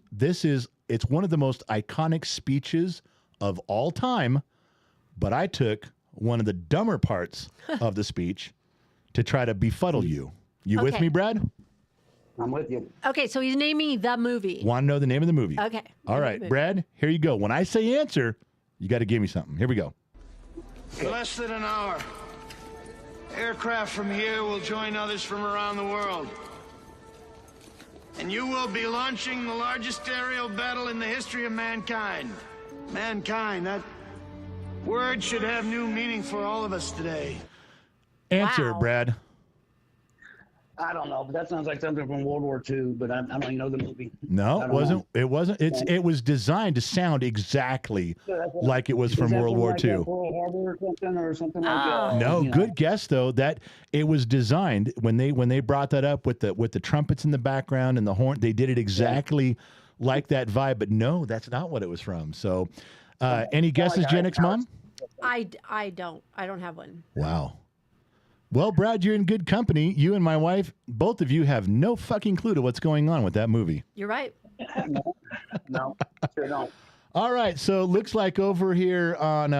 it's one of the most iconic speeches of all time. But I took one of the dumber parts of the speech to try to befuddle you. You with Okay. me, Brad? I'm with you. Okay, so he's naming the movie. Want to know the name of the movie? Okay. All right, Brad, here you go. When I say answer, you got to give me something. Here we go. In less than an hour, aircraft from here will join others from around the world. And you will be launching the largest aerial battle in the history of mankind. Mankind, that word should have new meaning for all of us today. Answer, Wow. Brad. I don't know, but that sounds like something from World War II, but I don't even know the movie. No, I it don't wasn't. know. It wasn't. It was designed to sound exactly like it was Is from that World War like II. Pearl Harbor or something like that? No, you know? good guess though. That it was designed when they brought that up with the trumpets in the background and the horn. They did it exactly like that vibe, but no, that's not what it was from. So, any guesses, Gen X mom? I don't have one. Wow. Well, Brad, you're in good company. You and my wife, both of you have no fucking clue to what's going on with that movie. You're right. No, sure don't. All right, so looks like over here on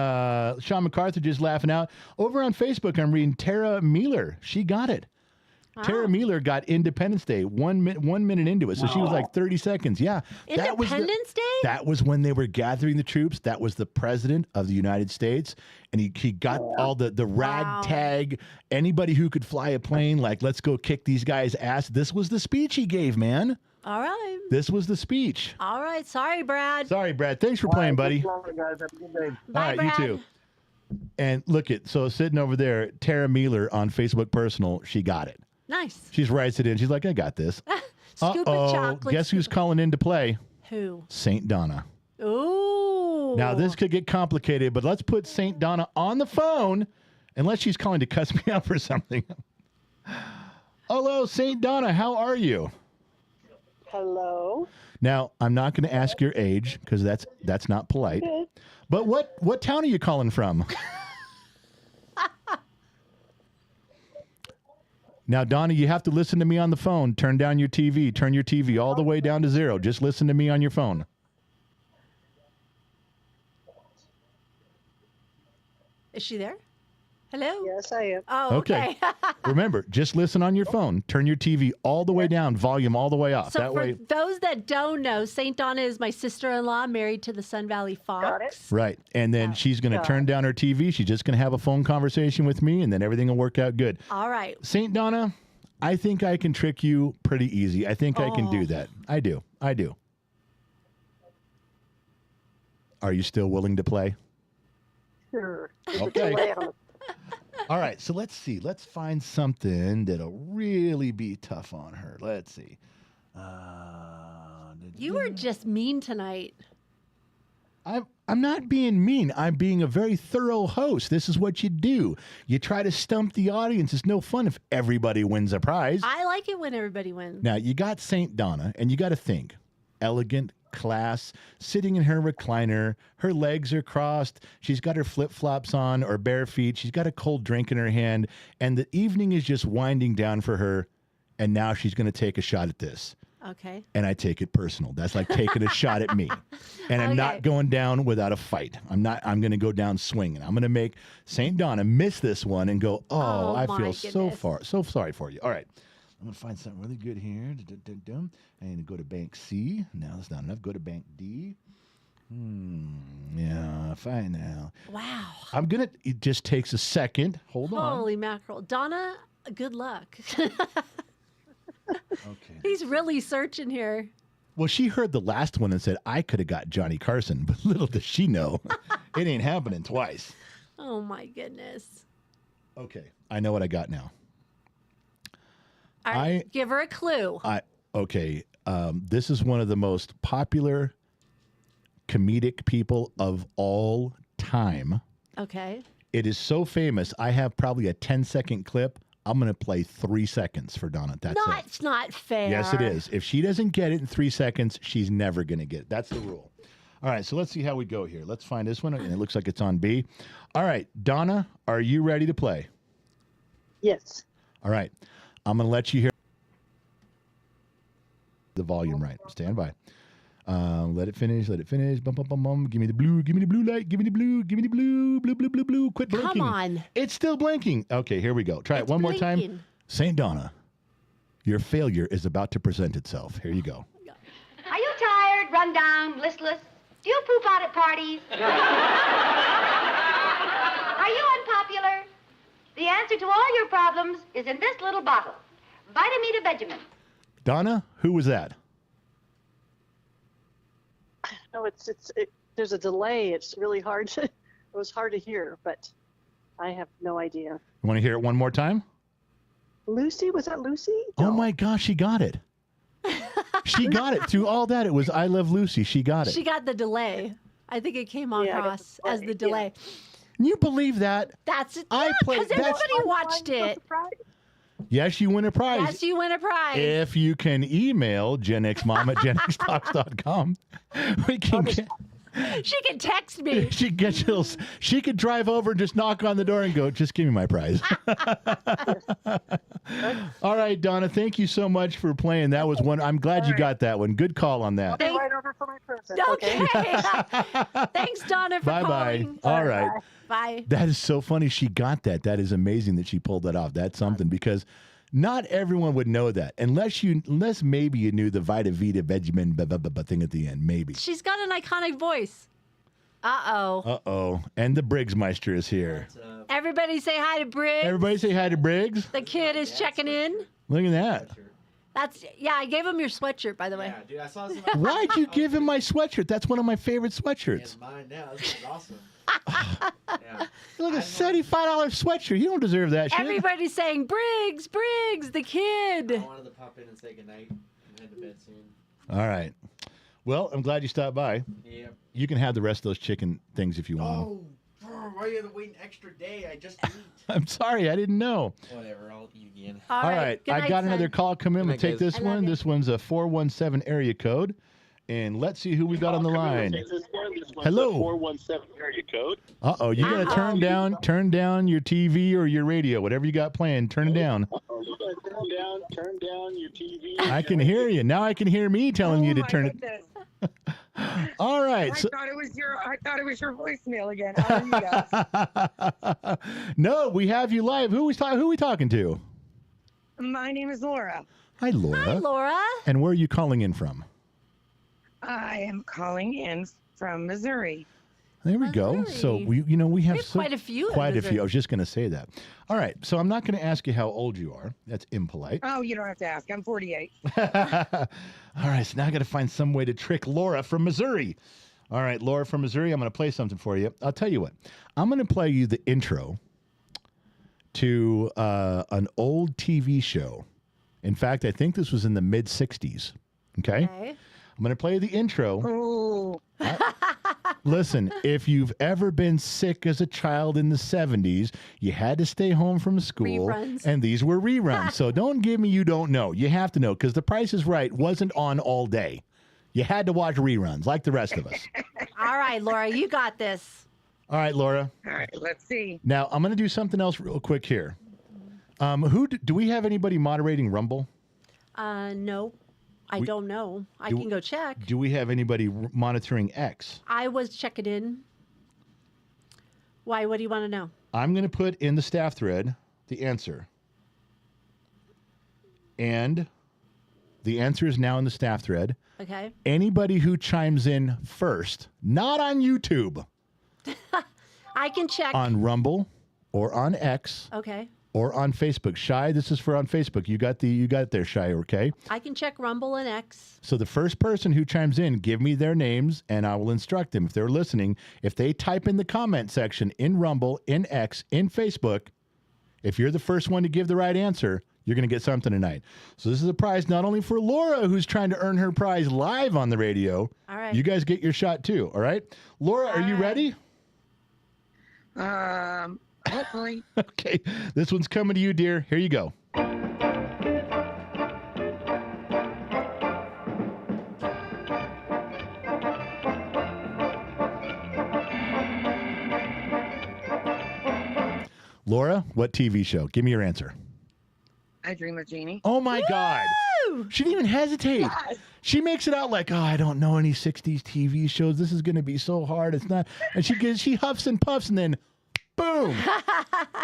Sean MacArthur just laughing out. Over on Facebook, I'm reading Tara Mealer. She got it. Tara Mealer got Independence Day 1 minute into it, so she was like 30 seconds. Yeah, Independence Day. That was when they were gathering the troops. That was the president of the United States, and he got all the ragtag, anybody who could fly a plane. Like, let's go kick these guys' ass. This was the speech he gave, man. All right. This was the speech. All right. Sorry, Brad. Sorry, Brad. Thanks for playing, buddy. Guys, have a good day. Bye, all right, Brad. you too. And look so sitting over there, Tara Mealer on Facebook Personal, she got it. Nice. She writes it in. She's like, I got this. Scoop of chocolate. Guess who's calling in to play? Who? Saint Donna. Ooh. Now, this could get complicated, but let's put Saint Donna on the phone, unless she's calling to cuss me out for something. Hello, Saint Donna. How are you? Hello. Now, I'm not going to ask your age because that's not polite. Good. But what town are you calling from? Now, Donna, you have to listen to me on the phone. Turn down your TV. Turn your TV all the way down to 0. Just listen to me on your phone. Is she there? Hello? Yes, I am. Oh, okay. Remember, just listen on your phone. Turn your TV all the way down, volume all the way off. So that for way, those that don't know, Saint Donna is my sister-in-law married to the Sun Valley Fox. Got it. right. And then she's going to turn down her TV. She's just going to have a phone conversation with me, and then everything will work out good. All right. Saint Donna, I think I can trick you pretty easy. I think I can do that. I do. Are you still willing to play? Sure. Okay. All right, so let's see. Let's find something that'll really be tough on her. Let's see. You were just mean tonight. I'm not being mean. I'm being a very thorough host. This is what you do. You try to stump the audience. It's no fun if everybody wins a prize. I like it when everybody wins. Now, you got Saint Donna, and you got to think. Elegant, class, sitting in her recliner. Her legs are crossed. She's got her flip-flops on or bare feet. She's got a cold drink in her hand. And the evening is just winding down for her. And now she's going to take a shot at this. Okay. And I take it personal. That's like taking a shot at me. And I'm not going down without a fight. I'm going to go down swinging. I'm going to make Saint Donna miss this one and go, I feel so sorry for you. All right. I'm going to find something really good here. I'm going to go to bank C. No, that's not enough. Go to bank D. Yeah, fine now. Wow. It just takes a second. Hold on. Holy mackerel. Donna, good luck. Okay. He's really searching here. Well, she heard the last one and said, I could have got Johnny Carson, but little does she know, it ain't happening twice. Oh, my goodness. Okay, I know what I got now. All right, give her a clue. This is one of the most popular comedic people of all time. Okay. It is so famous, I have probably a 10-second clip. I'm going to play 3 seconds for Donna. That's it. It's not fair. Yes, it is. If she doesn't get it in 3 seconds, she's never going to get it. That's the rule. All right, so let's see how we go here. Let's find this one, and it looks like it's on B. All right, Donna, are you ready to play? Yes. All right, I'm going to let you hear the volume right. Stand by. Let it finish. Bum, bum, bum, bum. Give me the blue light. Give me the blue. Quit blinking. Come on. It's still blinking. Okay, here we go. Try it one more time. Saint Donna, your failure is about to present itself. Here you go. Are you tired, run down, listless? Do you poop out at parties? Are you unpopular? The answer to all your problems is in this little bottle. Vitamita Benjamin. Donna, who was that? No, there's a delay. It's really hard it was hard to hear, but I have no idea. You want to hear it one more time? Lucy? Was that Lucy? No. Oh my gosh, she got it. She got it. Through all that, it was I Love Lucy. She got it. She got the delay. I think it came across as the delay. Can you believe that? That's it. Because everybody watched it. Yes, you win a prize. Yes, you win a prize. If you can email genxmom@genxtalks.com, we can get... She can text me. She could drive over and just knock on the door and go, just give me my prize. All right, Donna, thank you so much for playing. That was one. I'm glad you got that one. Good call on that. I'll be right over for my person. Okay. Thanks, Donna, for calling. All right. Bye. That is so funny. She got that. That is amazing that she pulled that off. That's something because not everyone would know that unless maybe you knew the Vita Vita Benjamin thing at the end. Maybe. She's got an iconic voice. Uh-oh. And the Briggsmeister is here. Everybody say hi to Briggs. Everybody say hi to Briggs. The kid is checking in. Look at that. I gave him your sweatshirt, by the way. Yeah, dude, I saw some. Why'd you give him my sweatshirt? That's one of my favorite sweatshirts. It's mine now. This is awesome. Yeah. Look at a $75 sweatshirt. You don't deserve that shit. Everybody's saying, Briggs, the kid. I wanted to pop in and say goodnight and head to bed soon. All right. Well, I'm glad you stopped by. Yep. You can have the rest of those chicken things if you want. Oh, why you have to wait an extra day? I just ate. I'm sorry. I didn't know. Whatever. I'll eat again. All right. I got another call come in. We'll take this one. This one's a 417 area code. And let's see who we got on the line. Hello. 417 area code. Uh-oh. You got to turn down your TV or your radio, whatever you got playing. Turn it down. Turn down your TV. I can hear you. Now I can hear me telling you to turn it. All right. I thought it was your voicemail again. How are you guys? No, we have you live. Who are we talking to? My name is Laura. Hi, Laura. Hi, Laura. And where are you calling in from? I am calling in from Missouri. There we go. So we have quite a few. Quite a few. I was just going to say that. All right. So I'm not going to ask you how old you are. That's impolite. Oh, you don't have to ask. I'm 48. All right. So now I got to find some way to trick Laura from Missouri. All right, Laura from Missouri. I'm going to play something for you. I'll tell you what. I'm going to play you the intro to an old TV show. In fact, I think this was in the mid 60s. Okay. I'm going to play the intro. Ooh. Listen, if you've ever been sick as a child in the 70s, you had to stay home from school. Reruns. And these were reruns. So don't give me you don't know. You have to know because The Price is Right wasn't on all day. You had to watch reruns like the rest of us. All right, Laura, you got this. All right, Laura. All right, let's see. Now, I'm going to do something else real quick here. Do we have anybody moderating Rumble? No. I don't know. I can go check. Do we have anybody monitoring X? I was checking in. Why? What do you want to know? I'm going to put in the staff thread the answer. And the answer is now in the staff thread. Okay. Anybody who chimes in first, not on YouTube. I can check. On Rumble or on X. Okay. Or on Facebook. Shy, this is for on Facebook. You got it there, Shy, okay? I can check Rumble and X. So the first person who chimes in, give me their names, and I will instruct them. If they're listening, if they type in the comment section in Rumble, in X, in Facebook, if you're the first one to give the right answer, you're going to get something tonight. So this is a prize not only for Laura, who's trying to earn her prize live on the radio. All right. You guys get your shot too, all right? Laura, are you ready? Hopefully. Okay. This one's coming to you, dear. Here you go. Laura, what TV show? Give me your answer. I Dream of Jeannie. Oh, my God. She didn't even hesitate. Yes. She makes it out like, oh, I don't know any 60s TV shows. This is going to be so hard. It's not. And she huffs and puffs and then boom.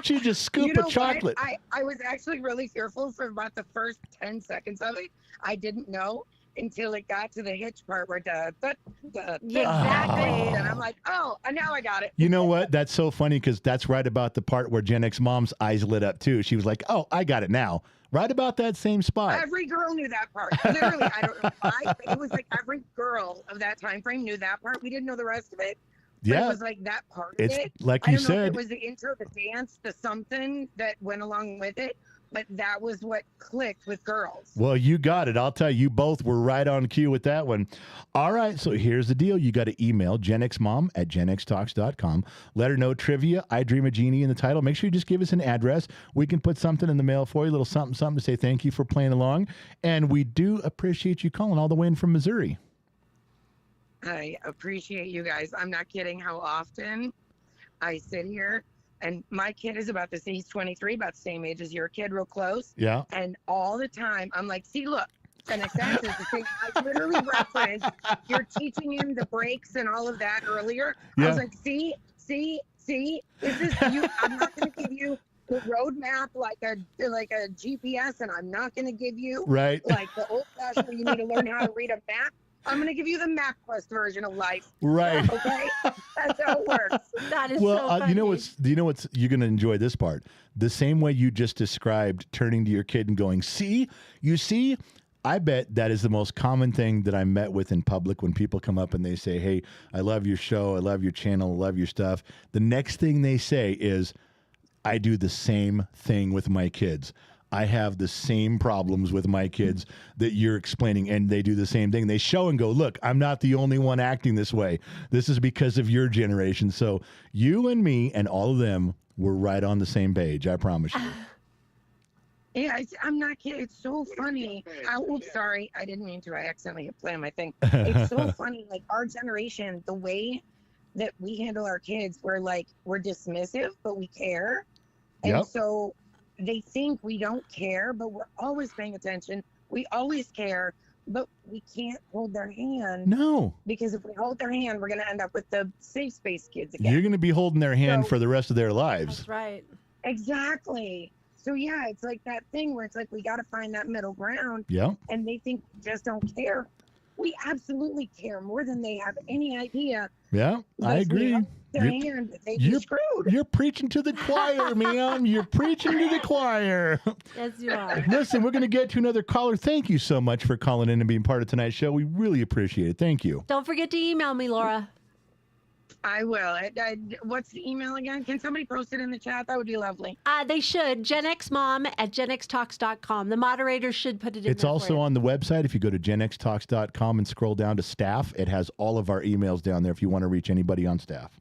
She just scoop a chocolate. I was actually really fearful for about the first 10 seconds of it. I didn't know until it got to the hitch part where exactly. And I'm like, oh, now I got it. You know what? That's so funny because that's right about the part where Gen X Mom's eyes lit up too. She was like, oh, I got it now. Right about that same spot. Every girl knew that part. Literally, I don't know why, but it was like every girl of that time frame knew that part. We didn't know the rest of it. But yeah, it was like that part it's of it. like I you don't know said. if it was the intro, the dance, the something that went along with it, but that was what clicked with girls. Well, you got it. I'll tell you, you both were right on cue with that one. All right, so here's the deal. You got to email genxmom@genxtalks.com. Let her know trivia, I Dream a Genie in the title. Make sure you just give us an address. We can put something in the mail for you, a little something, something to say thank you for playing along. And we do appreciate you calling all the way in from Missouri. I appreciate you guys. I'm not kidding how often I sit here, and my kid is about the same, he's 23, about the same age as your kid, real close. Yeah. And all the time, I'm like, see, look, the next answer is the thing I literally referenced. You're teaching him the breaks and all of that earlier. Yeah. I was like, see, this is you. I'm not going to give you the roadmap like a GPS, and I'm not going to give you right like the old fashioned where you need to learn how to read a map. I'm going to give you the MapQuest version of life. Right. Okay? That's how it works. That is well, so funny. you know what's you're going to enjoy this part. The same way you just described turning to your kid and going, see, you see, I bet that is the most common thing that I met with in public when people come up and they say, hey, I love your show. I love your channel. I love your stuff. The next thing they say is, I do the same thing with my kids. I have the same problems with my kids that you're explaining, and they do the same thing. They show and go, look, I'm not the only one acting this way. This is because of your generation. So you and me and all of them were right on the same page. I promise you. Yeah, I'm not kidding. It's so funny. Oops, sorry. I didn't mean to. I accidentally hit play on my thing. It's so funny. Like our generation, the way that we handle our kids, we're dismissive, but we care. And so they think we don't care, but we're always paying attention. We always care, but we can't hold their hand. No. Because if we hold their hand, we're going to end up with the safe space kids again. You're going to be holding their hand for the rest of their lives. That's right. Exactly. So, yeah, it's like that thing where it's like we got to find that middle ground. Yeah. And they think we just don't care. We absolutely care more than they have any idea. Yeah, I agree. You're preaching to the choir, man. You're preaching to the choir. Yes, you are. Listen, we're going to get to another caller. Thank you so much for calling in and being part of tonight's show. We really appreciate it. Thank you. Don't forget to email me, Laura. I will. What's the email again? Can somebody post it in the chat? That would be lovely. They should. genxmom@genxtalks.com. The moderators should put it in It's there also on the website. If you go to genxtalks.com and scroll down to staff, it has all of our emails down there if you want to reach anybody on staff.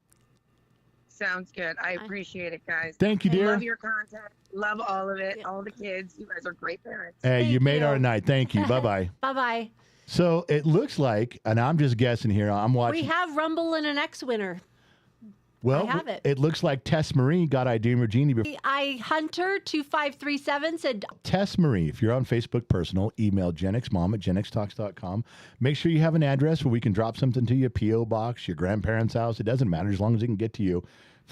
Sounds good. I appreciate it, guys. Thank you, dear. I love your content. Love all of it. All the kids. You guys are great parents. Hey, you made our night. Thank you. Bye-bye. Bye-bye. So it looks like, and I'm just guessing here, I'm watching. We have Rumble and an X winner. Well, I have it. It looks like Tess Marie got I Dream a Genie. Hunter2537 said, Tess Marie, if you're on Facebook personal, email genxmom@genxtalks.com. Make sure you have an address where we can drop something to you, P.O. Box, your grandparents' house. It doesn't matter as long as it can get to you.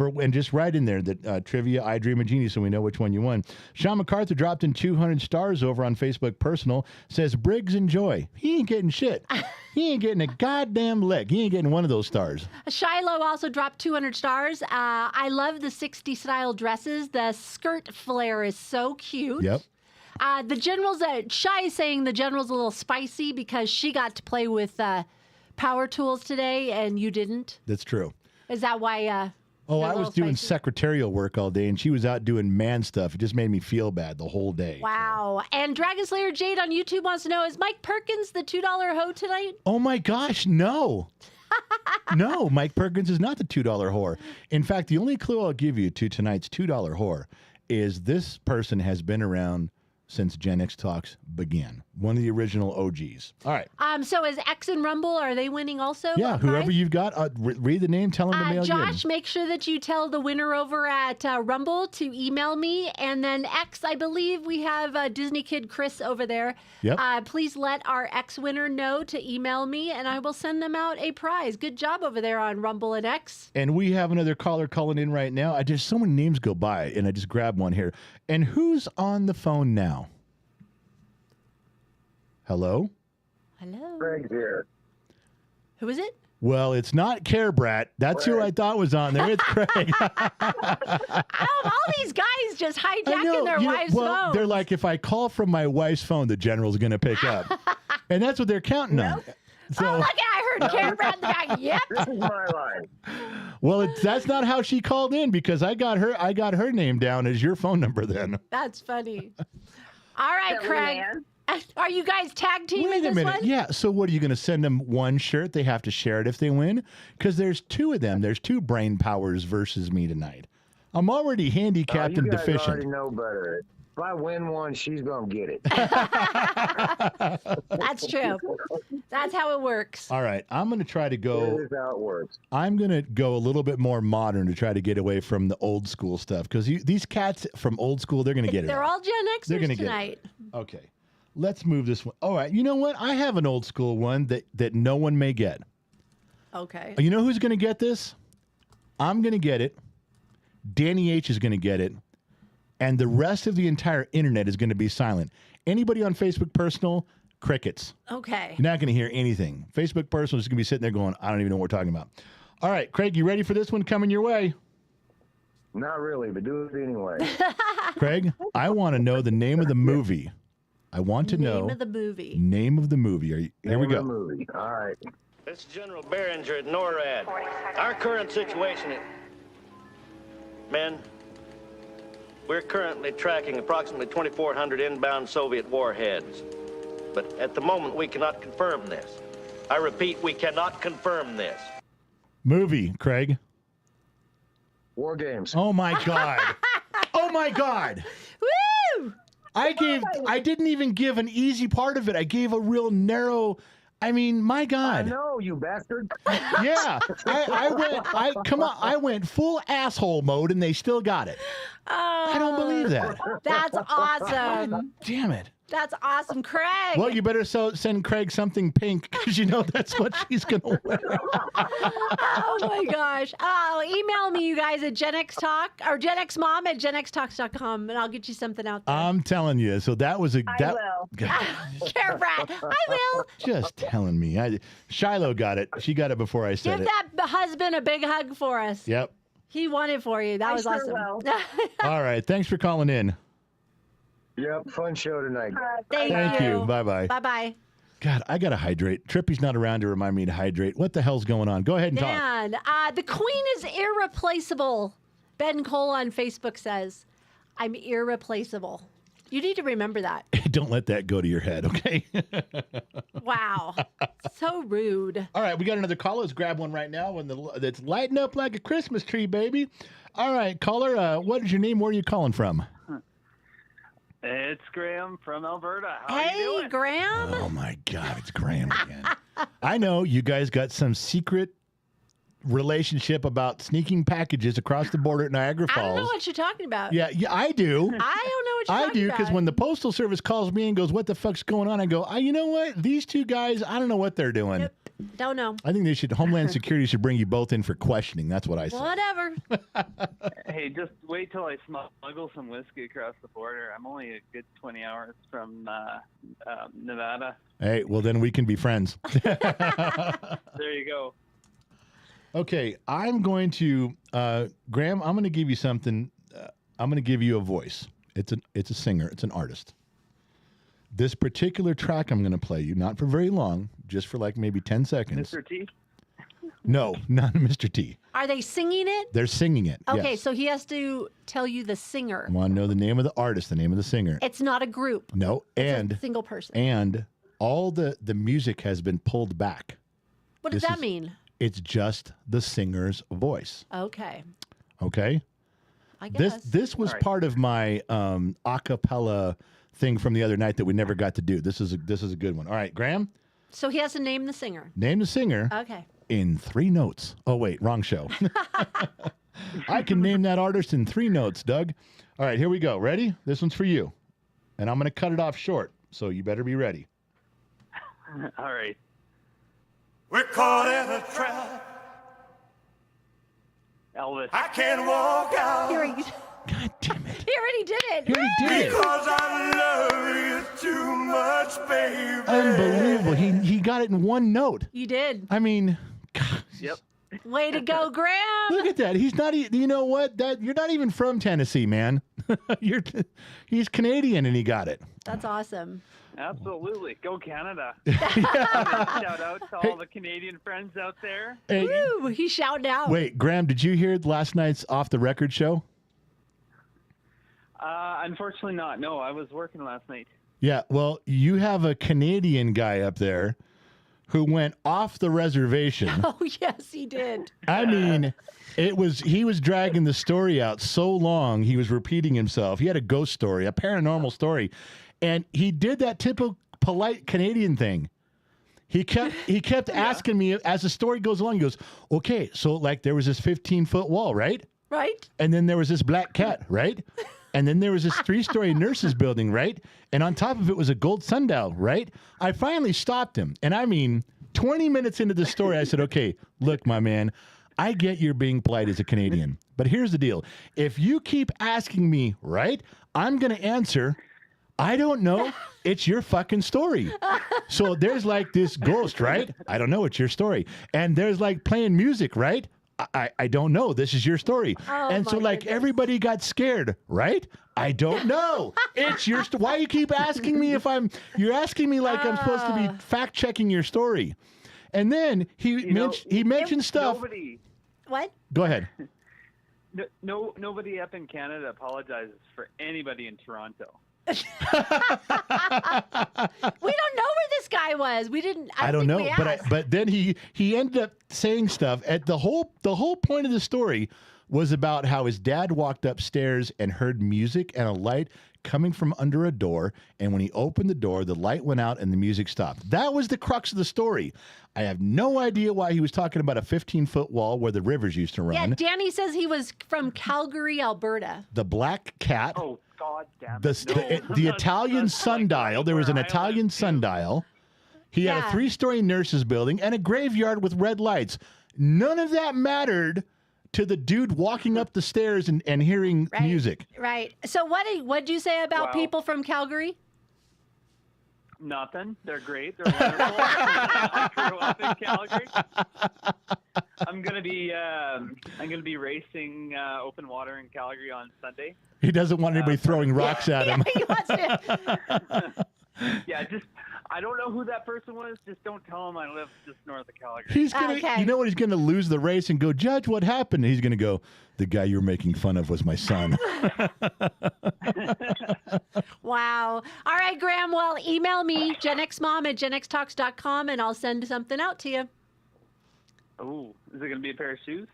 And just write in there that trivia, I Dream a Genie, so we know which one you won. Sean MacArthur dropped in 200 stars over on Facebook personal. Says, Briggs and Joy. He ain't getting shit. He ain't getting a goddamn lick. He ain't getting one of those stars. Shiloh also dropped 200 stars. I love the 60s style dresses. The skirt flare is so cute. Yep. The General's, Shy is saying the General's a little spicy because she got to play with power tools today and you didn't. That's true. Is that why... Oh, I was doing secretarial work all day, and she was out doing man stuff. It just made me feel bad the whole day. Wow. And Dragon Slayer Jade on YouTube wants to know, is Mike Perkins the $2 hoe tonight? Oh, my gosh, no. No, Mike Perkins is not the $2 whore. In fact, the only clue I'll give you to tonight's $2 whore is this person has been around since Gen X Talks began. One of the original OGs. All right. So is X and Rumble, are they winning also? Yeah, whoever you've got, read the name, tell them to mail Josh, you in. make sure that you tell the winner over at Rumble to email me. And then X, I believe we have Disney Kid Chris over there. Yep. Please let our X winner know to email me, and I will send them out a prize. Good job over there on Rumble and X. And we have another caller calling in right now. I just so many names go by, and I just grabbed one here. And who's on the phone now? Hello? Hello? Craig's here. Who is it? Well, it's not Care Brat. That's who I thought was on there. It's Craig. All these guys just hijacking their wives' phones. They're like, if I call from my wife's phone, the General's going to pick up. And that's what they're counting on. So, oh, look, I heard Karen Brad in the back. Yep. This is my line. Well, that's not how she called in because I got her name down as your phone number then. That's funny. All right, Craig. Are you guys tag teaming Wait a this minute. one? Yeah. So what are you going to send them one shirt? They have to share it if they win? Because there's two of them. There's two brain powers versus me tonight. I'm already handicapped and deficient. You already know better. If I win one, she's going to get it. That's true. That's how it works. All right. I'm going to try to go. That is how it works. I'm going to go a little bit more modern to try to get away from the old school stuff. Because these cats from old school, they're going to get it. They're all Gen Xers They're gonna tonight. Get it. Okay. Let's move this one. All right. You know what? I have an old school one that no one may get. Okay. You know who's going to get this? I'm going to get it. Danny H is going to get it. And the rest of the entire internet is going to be silent. Anybody on Facebook Personal, crickets. Okay. You're not going to hear anything. Facebook Personal is going to be sitting there going, I don't even know what we're talking about. All right, Craig, you ready for this one coming your way? Not really, but do it anyway. Craig, I want to know the name of the movie. I want to know. Name of the movie. Name of the movie. Here we go. Movie. All right. This is General Behringer at NORAD. Our current situation is... Men, we're currently tracking approximately 2,400 inbound Soviet warheads. But at the moment, we cannot confirm this. I repeat, we cannot confirm this. Movie, Craig. War Games. Oh, my God. Oh, my God. Woo! I didn't even give an easy part of it. I gave a real narrow... I mean, my God. I know, you bastard. Yeah. I went full asshole mode and they still got it. I don't believe that. That's awesome. Damn it. That's awesome, Craig. Well, you better send Craig something pink because you know that's what she's going to wear. Oh, my gosh. Oh, email me, you guys, at GenXTalk or GenXMom at GenXTalks.com, and I'll get you something out there. I'm telling you. So that was a... I will. Care, Brad. I will. Just telling me. Shiloh got it. She got it before I said Give it. that husband a big hug for us. Yep. He won it for you. That was awesome. All right. Thanks for calling in. Yep, fun show tonight. Thank you. Bye-bye. Bye-bye. God, I got to hydrate. Trippy's not around to remind me to hydrate. What the hell's going on? Go ahead and talk. Man, the queen is irreplaceable. Ben Cole on Facebook says, I'm irreplaceable. You need to remember that. Don't let that go to your head, okay? Wow. So rude. All right, we got another caller. Let's grab one right now that's lighting up like a Christmas tree, baby. All right, caller, what is your name? Where are you calling from? It's Graham from Alberta. How are you Hey, doing? Graham. Oh, my God, it's Graham again. I know you guys got some secret relationship about sneaking packages across the border at Niagara Falls. I don't know what you're talking about. Yeah, I do. I don't know what you're talking about. I do, because when the Postal Service calls me and goes, what the fuck's going on? I go, you know what? These two guys, I don't know what they're doing. Yep. Don't know. I think Homeland Security should bring you both in for questioning. That's what I say. Whatever. Hey, just wait till I smuggle some whiskey across the border. I'm only a good 20 hours from Nevada. Hey, well, then we can be friends. There you go. Okay, I'm going to, Graham, I'm going to give you something. I'm going to give you a voice. It's a singer. It's an artist. This particular track I'm going to play you, not for very long, just for like maybe 10 seconds. Mr. T? No, not Mr. T. Are they singing it? They're singing it. Okay, yes. so he has to tell you the singer. I want to know the name of the artist, the name of the singer. It's not a group. No, It's a single person. And all the music has been pulled back. What does that mean? It's just the singer's voice. Okay. Okay? I guess. This was part of my a cappella thing from the other night that we never got to do. This is a good one. All right, Graham? So he has to name the singer. Name the singer. Okay. In 3 notes. Oh, wait, wrong show. I can name that artist in 3 notes, Doug. All right, here we go. Ready? This one's for you. And I'm going to cut it off short, so you better be ready. All right. We're caught in a trap. Elvis. I can't walk out. God damn it. He already did it. He already did it. Because I love you too much, baby. Unbelievable. He got it in 1 note. You did. I mean, Yep. Way to go, Graham. Look at that. He's not. You know what? You're not even from Tennessee, man. He's Canadian, and he got it. That's awesome. Absolutely. Go Canada. Shout out to all the Canadian friends out there. Hey, Woo, he's shouting out. wait, Graham, did you hear last night's Off the Record show? Unfortunately not. No, I was working last night. Yeah, well, you have a Canadian guy up there who went off the reservation. Oh, yes, he did. I mean, he was dragging the story out so long, he was repeating himself. He had a ghost story, a paranormal story, and he did that typical polite Canadian thing. He kept asking me as the story goes along. He goes, "Okay, so like there was this 15-foot wall, right? Right. And then there was this black cat, right? And then there was this 3-story nurses building, right? And on top of it was a gold sundial, right?" I finally stopped him. And I mean, 20 minutes into the story, I said, "Okay, look, my man, I get you're being polite as a Canadian. But here's the deal. If you keep asking me, right, I'm going to answer, I don't know. It's your fucking story. So there's like this ghost, right? I don't know. It's your story. And there's like playing music, right? I don't know. This is your story." Oh, and so like everybody got scared, right? I don't know. It's your story. Why you keep asking me you're asking me like I'm supposed to be fact checking your story. And then he mentioned stuff. Nobody. What? Go ahead. Nobody up in Canada apologizes for anybody in Toronto. We don't know where this guy was. We didn't. I don't know, but then he ended up saying stuff. At the whole point of the story was about how his dad walked upstairs and heard music and a light coming from under a door, and when he opened the door, the light went out and the music stopped. That was the crux of the story. I have no idea why he was talking about a 15-foot wall where the rivers used to run. Yeah, Danny says he was from Calgary, Alberta. The black cat. Oh, God damn it. The Italian sundial. There was an Italian sundial. He had a 3-story nurses building and a graveyard with red lights. None of that mattered to the dude walking up the stairs and hearing music. Right. So what did you say about people from Calgary? Nothing. They're great. They're wonderful. I grew up in Calgary. I'm gonna be racing open water in Calgary on Sunday. He doesn't want anybody throwing rocks at him. He wants to. Yeah, I don't know who that person was. Just don't tell him I live just north of Calgary. He's gonna, you know what? He's gonna lose the race and go, "Judge, what happened?" And he's gonna go, "The guy you were making fun of was my son." Wow. All right, Graham. Well, email me, genxmom@genxtalks.com, and I'll send something out to you. Oh, is it gonna be a pair of shoes?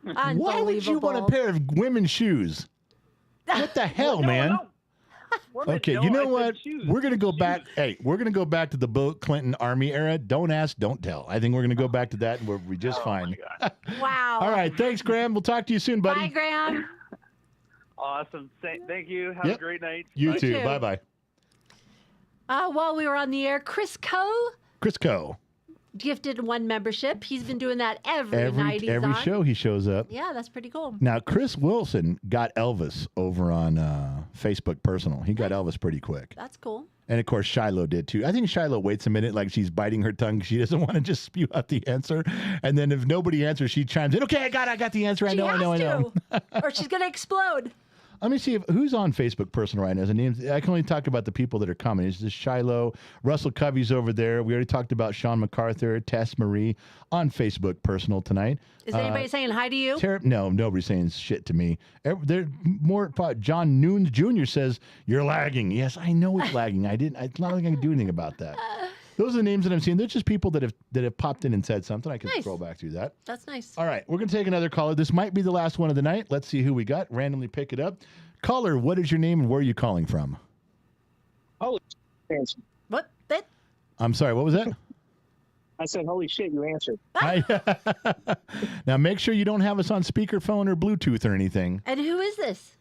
Why would you want a pair of women's shoes? What the hell, man? Okay, you know what? We're going to go back. Hey, we're going to go back to the Bill Clinton Army era. Don't ask, don't tell. I think we're going to go back to that, and we'll be just fine. Wow. All right. Thanks, Graham. We'll talk to you soon, buddy. Bye, Graham. Awesome. Thank you. Have a great night. You Bye. too. Bye-bye. While we were on the air, Chris Coe gifted 1 membership. He's been doing that every night he's every on. show he shows up. Yeah, that's pretty cool. Now, Chris Wilson got Elvis over on Facebook Personal. He got Elvis pretty quick. That's cool. And, of course, Shiloh did, too. I think Shiloh waits a minute like she's biting her tongue. She doesn't want to just spew out the answer. And then if nobody answers, she chimes in, "Okay, I got the answer. I know. Or she's going to explode. Let me see who's on Facebook Personal right now. I can only talk about the people that are coming. It's just Shiloh, Russell Covey's over there. We already talked about Sean MacArthur, Tess Marie on Facebook Personal tonight. Is anybody saying hi to you? No, nobody's saying shit to me. They're more. John Noons Jr. says you're lagging. Yes, I know it's lagging. It's not like I can do anything about that. Those are the names that I'm seeing. They're just people that have popped in and said something. I can scroll back through that. That's nice. All right, we're going to take another caller. This might be the last one of the night. Let's see who we got. Randomly pick it up. Caller, what is your name and where are you calling from? Holy shit. What? I'm sorry, what was that? I said, holy shit, you answered. Now, make sure you don't have us on speakerphone or Bluetooth or anything. And who is this?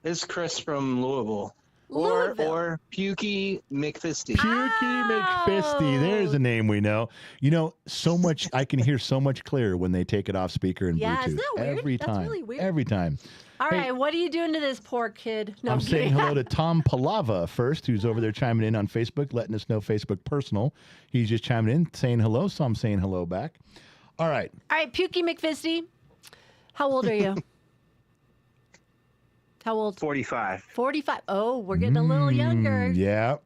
This is Chris from Louisville. Or Pukey McFisty. Pukey McFisty. There's a name we know. You know, so much, I can hear so much clearer when they take it off speaker and Bluetooth. Isn't that weird? Every That's time. really weird. Every time. All right, what are you doing to this poor kid? No, I'm saying hello to Tom Palava first, who's over there chiming in on Facebook, letting us know Facebook Personal. He's just chiming in, saying hello, so I'm saying hello back. All right. All right, Pukey McFisty, how old are you? How old? 45. 45. Oh, we're getting a little younger. Yep.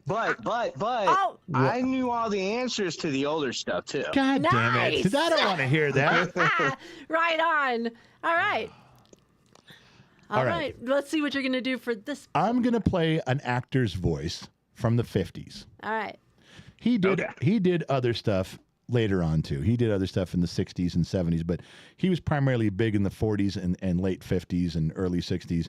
But Oh. I knew all the answers to the older stuff too. God damn Nice. it. I don't want to hear that. Right on. All right. All right. Let's see what you're going to do for this. I'm going to play an actor's voice from the 50s. All right. He did other stuff later on too. He did other stuff in the 60s and 70s, but he was primarily big in the 40s and late 50s and early 60s.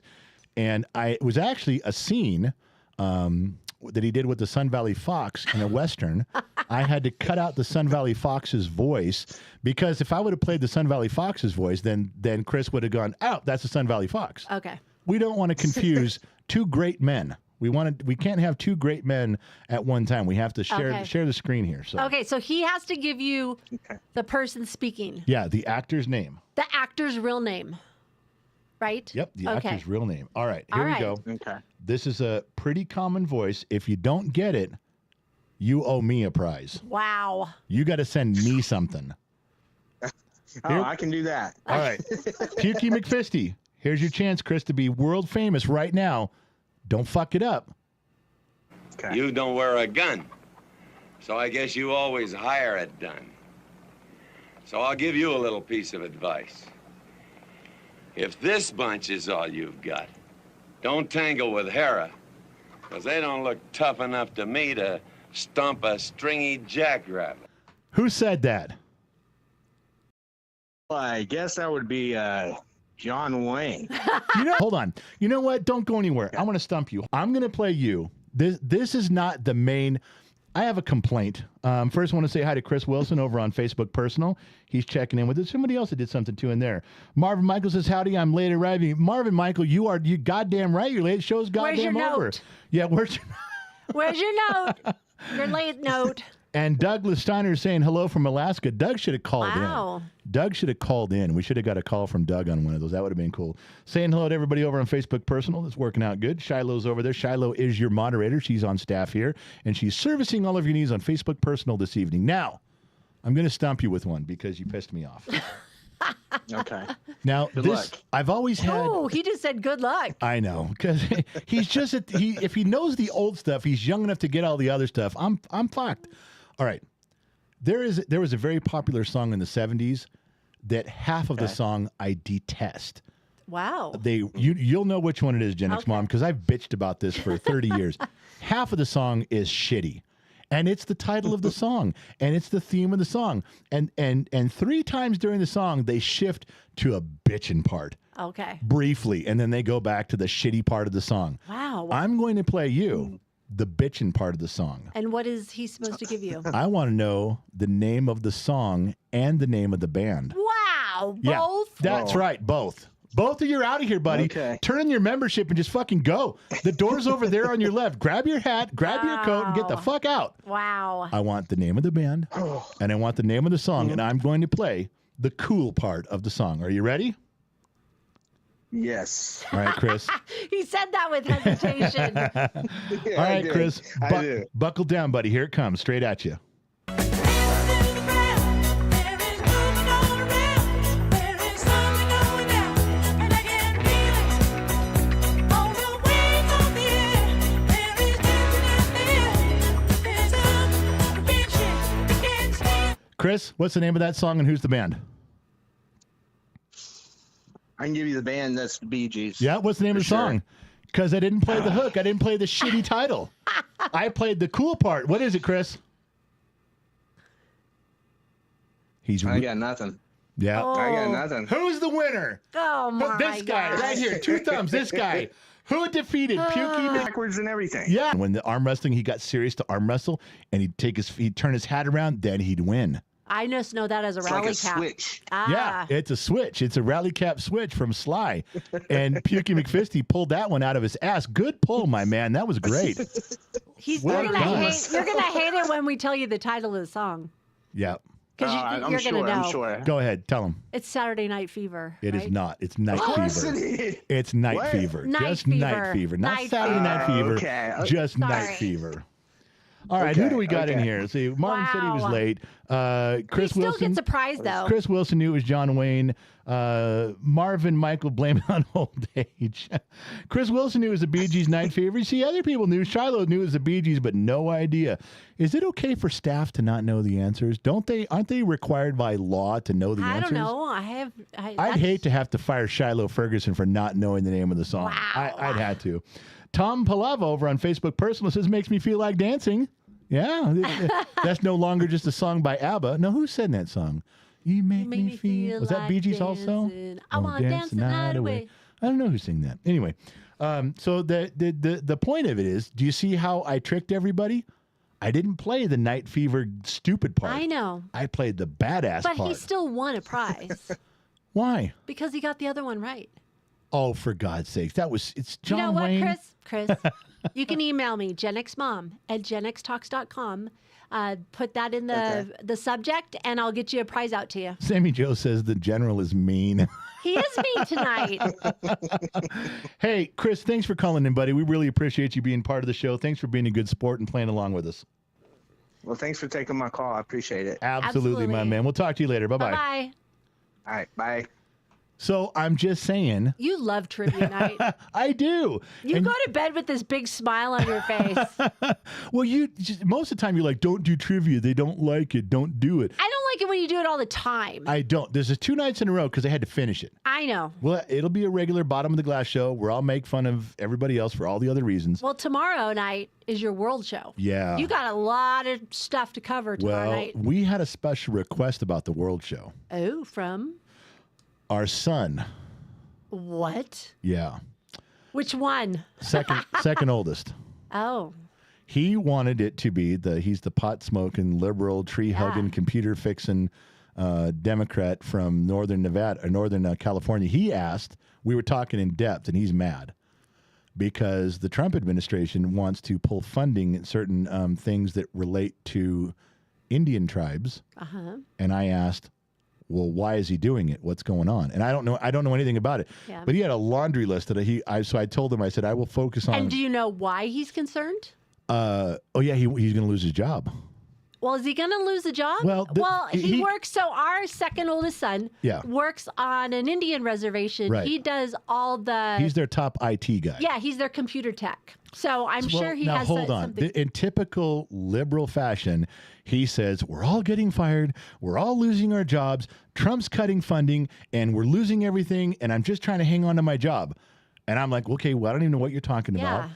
And it was actually a scene that he did with the Sun Valley Fox in a Western. I had to cut out the Sun Valley Fox's voice because if I would have played the Sun Valley Fox's voice, then Chris would have gone, "Oh, that's the Sun Valley Fox." Okay. We don't want to confuse two great men. We can't have two great men at one time. We have to share the screen here. So Okay, so he has to give you the person speaking. yeah, the actor's name. The actor's real name. Right? Yep, the actor's real name. All right, here we go. Okay. This is a pretty common voice. If you don't get it, you owe me a prize. Wow. You got to send me something. I can do that. All right. Pukey McFisty, here's your chance, Chris, to be world famous right now. Don't fuck it up. Okay. You don't wear a gun, so I guess you always hire it done. So I'll give you a little piece of advice. If this bunch is all you've got, don't tangle with Hera, because they don't look tough enough to me to stump a stringy jackrabbit. Who said that? Well, I guess that would be John Wayne. Hold on. You know what? Don't go anywhere. I want to stump you. I'm going to play you. This is not the main. I have a complaint. First, I want to say hi to Chris Wilson over on Facebook Personal. He's checking in with us. Somebody else that did something too in there. Marvin Michael says, howdy, I'm late arriving. Marvin Michael, you goddamn right. You're late. Show's goddamn over. Note? Yeah, where's your Where's your note? Your late note. And Douglas Steiner is saying hello from Alaska. Doug should have called Wow. in. Doug should have called in. We should have got a call from Doug on one of those. That would have been cool. Saying hello to everybody over on Facebook Personal. It's working out good. Shiloh's over there. Shiloh is your moderator. She's on staff here, and she's servicing all of your needs on Facebook Personal this evening. Now, I'm going to stump you with one because you pissed me off. Okay. Now, Good luck. I've always had. Oh, he just said good luck. I know, because he's just if he knows the old stuff, he's young enough to get all the other stuff. I'm fucked. All right. There was a very popular song in the 70s that half of the song I detest. Wow. You'll know which one it is, Gen X Mom, because I've bitched about this for 30 years. Half of the song is shitty. And it's the title of the song, and it's the theme of the song. And 3 times during the song, they shift to a bitchin' part. Okay. Briefly, and then they go back to the shitty part of the song. Wow. I'm going to play you the bitchin' part of the song. And what is he supposed to give you? I want to know the name of the song and the name of the band. Wow. Yeah, Both? that's right. Both. Both of you are out of here, buddy. Okay. Turn in your membership and just fucking go. The door's over there on your left. Grab your hat, grab your coat, and get the fuck out. Wow. I want the name of the band, and I want the name of the song, and I'm going to play the cool part of the song. Are you ready? Yes. All right, Chris. He said that with hesitation. Yeah, All right, Chris. I did. Buckle down, buddy. Here it comes, straight at you. Chris, what's the name of that song and who's the band? I can give you the band. That's the Bee Gees. Yeah, what's the name of the song? Because I didn't play the hook. I didn't play the shitty title. I played the cool part. What is it, Chris? I got nothing. Yeah. I got nothing. Who's the winner? Oh, my This guy gosh. right here. 2 thumbs. This guy. Who defeated Pukey backwards and everything? Yeah. When the arm wrestling, he got serious to arm wrestle, and he'd turn his hat around, then he'd win. I just know that as a rally cap. Switch. Ah. Yeah, it's a switch. It's a rally cap switch from Sly. And Pukey McFisty pulled that one out of his ass. Good pull, my man. That was great. You're Well gonna done. hate it when we tell you the title of the song. Yeah. Because you're going to know. I'm sure. Go ahead. Tell him. It's Saturday Night Fever. It is right? not. It's Night Of course Fever. it is. It's Night What? Fever. Night Just Fever. Night Fever. Not Night Saturday Night Fever. Fever. Okay. Just Sorry. Night Fever. All right, who Okay, do we got in okay. here? See, Martin said he was Wow. late. Chris he still Wilson gets a prize, though. Chris Wilson knew it was John Wayne. Marvin Michael blamed it on old age. Chris Wilson knew it was the Bee Gees' Night Fever. See, other people knew. Shiloh knew it was the Bee Gees, but no idea. Is it okay for staff to not know the answers? Aren't they required by law to know the answers? I don't know. I'd hate to have to fire Shiloh Ferguson for not knowing the name of the song. Wow. I'd have to. Tom Palava over on Facebook Personal says, makes me feel like dancing. Yeah, that's no longer just a song by ABBA. No, who sang that song? You make me feel. Was that Bee Gees also? I want to dance the night away. I don't know who sang that. Anyway, so the point of it is, do you see how I tricked everybody? I didn't play the Night Fever stupid part. I know. I played the badass part. But he still won a prize. Why? Because he got the other one right. Oh, for God's sakes. It's John You know Wayne. what, Chris? You can email me, genxmom@genxtalks.com. Put that in the subject, and I'll get you a prize out to you. Sammy Joe says the general is mean. He is mean tonight. Hey, Chris, thanks for calling in, buddy. We really appreciate you being part of the show. Thanks for being a good sport and playing along with us. Well, thanks for taking my call. I appreciate it. Absolutely, my man. We'll talk to you later. Bye-bye. Bye-bye. All right, bye. So I'm just saying. You love trivia night. I do. You go to bed with this big smile on your face. Well, most of the time you're like, don't do trivia. They don't like it. Don't do it. I don't like it when you do it all the time. I don't. There's 2 nights in a row because I had to finish it. I know. Well, it'll be a regular bottom of the glass show where I'll make fun of everybody else for all the other reasons. Well, tomorrow night is your world show. Yeah. You got a lot of stuff to cover tomorrow night. We had a special request about the world show. Oh, from? Our son. What? Yeah. Which one? Second oldest. Oh. He wanted it to be he's the pot smoking, liberal, tree hugging, computer fixing Democrat from Northern Nevada or Northern California. He asked, we were talking in depth, and he's mad because the Trump administration wants to pull funding in certain things that relate to Indian tribes. Uh-huh. And I asked, well, why is he doing it? What's going on? And I don't know anything about it. Yeah. But he had a laundry list that so I told him, I said, I will focus on. And do you know why he's concerned? Oh yeah, he's going to lose his job. Well, is he going to lose a job? Well, he works. So our second oldest son works on an Indian reservation. Right. He does all the. He's their top IT guy. Yeah, he's their computer tech. So I'm sure he now has hold on. something. In typical liberal fashion, he says, we're all getting fired. We're all losing our jobs. Trump's cutting funding and we're losing everything. And I'm just trying to hang on to my job. And I'm like, okay, well, I don't even know what you're talking about.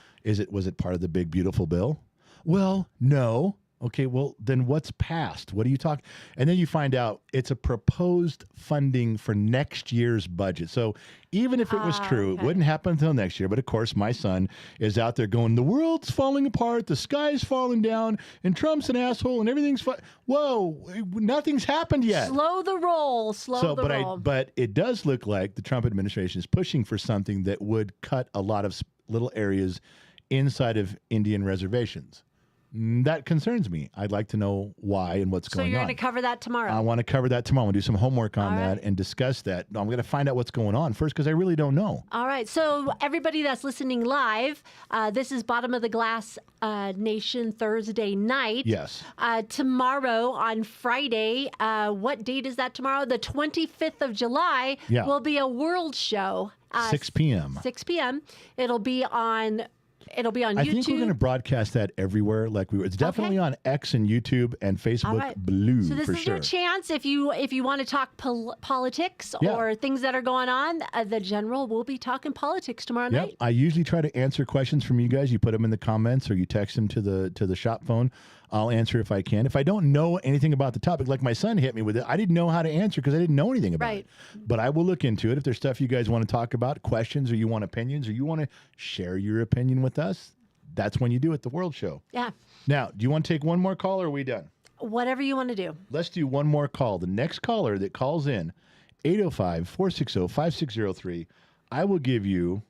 Was it part of the big, beautiful bill? Well, no. Okay, well, then what's passed? What are you talking? And then you find out it's a proposed funding for next year's budget. So even if it was true, it wouldn't happen until next year. But of course, my son is out there going, the world's falling apart, the sky's falling down, and Trump's an asshole, and everything's whoa, nothing's happened yet. Slow the roll, roll. But it does look like the Trump administration is pushing for something that would cut a lot of little areas inside of Indian reservations. That concerns me. I'd like to know why and what's going on. So you're going to cover that tomorrow? I want to cover that tomorrow. We'll do some homework on that and discuss that. I'm going to find out what's going on first because I really don't know. All right. So everybody that's listening live, this is Bottom of the Glass Nation Thursday night. Yes. Tomorrow on Friday, what date is that tomorrow? The 25th of July will be a world show. 6 p.m. 6 p.m. It'll be on YouTube. I think we're going to broadcast that everywhere. It's definitely on X and YouTube and Facebook Blue. So this is your chance if you want to talk politics or things that are going on. The general will be talking politics tomorrow night. I usually try to answer questions from you guys. You put them in the comments or you text them to the shop phone. I'll answer if I can. If I don't know anything about the topic, like my son hit me with it, I didn't know how to answer because I didn't know anything about it. But I will look into it. If there's stuff you guys want to talk about, questions, or you want opinions, or you want to share your opinion with us, that's when you do it, the World Show. Yeah. Now, do you want to take one more call or are we done? Whatever you want to do. Let's do one more call. The next caller that calls in, 805-460-5603, I will give you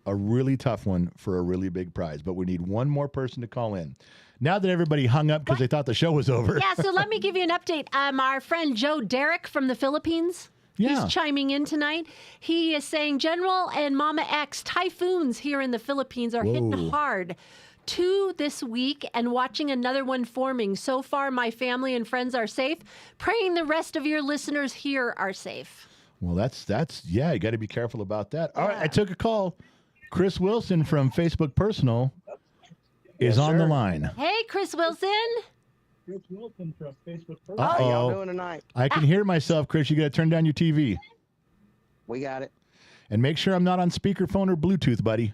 a really tough one for a really big prize, but we need one more person to call in. Now that everybody hung up because they thought the show was over. Yeah, so let me give you an update. Our friend Joe Derrick from the Philippines, Yeah. He's chiming in tonight. He is saying, General and Mama X, typhoons here in the Philippines are hitting hard. 2 this week and watching another one forming. So far, my family and friends are safe. Praying the rest of your listeners here are safe. Well, that's yeah, you got to be careful about that. All right, I took a call. Chris Wilson from Facebook Personal is on the line. Hey, Chris Wilson. Chris Wilson from Facebook Personal. Uh-oh. How y'all doing tonight? I can hear myself, Chris. You got to turn down your TV. We got it. And make sure I'm not on speakerphone or Bluetooth, buddy.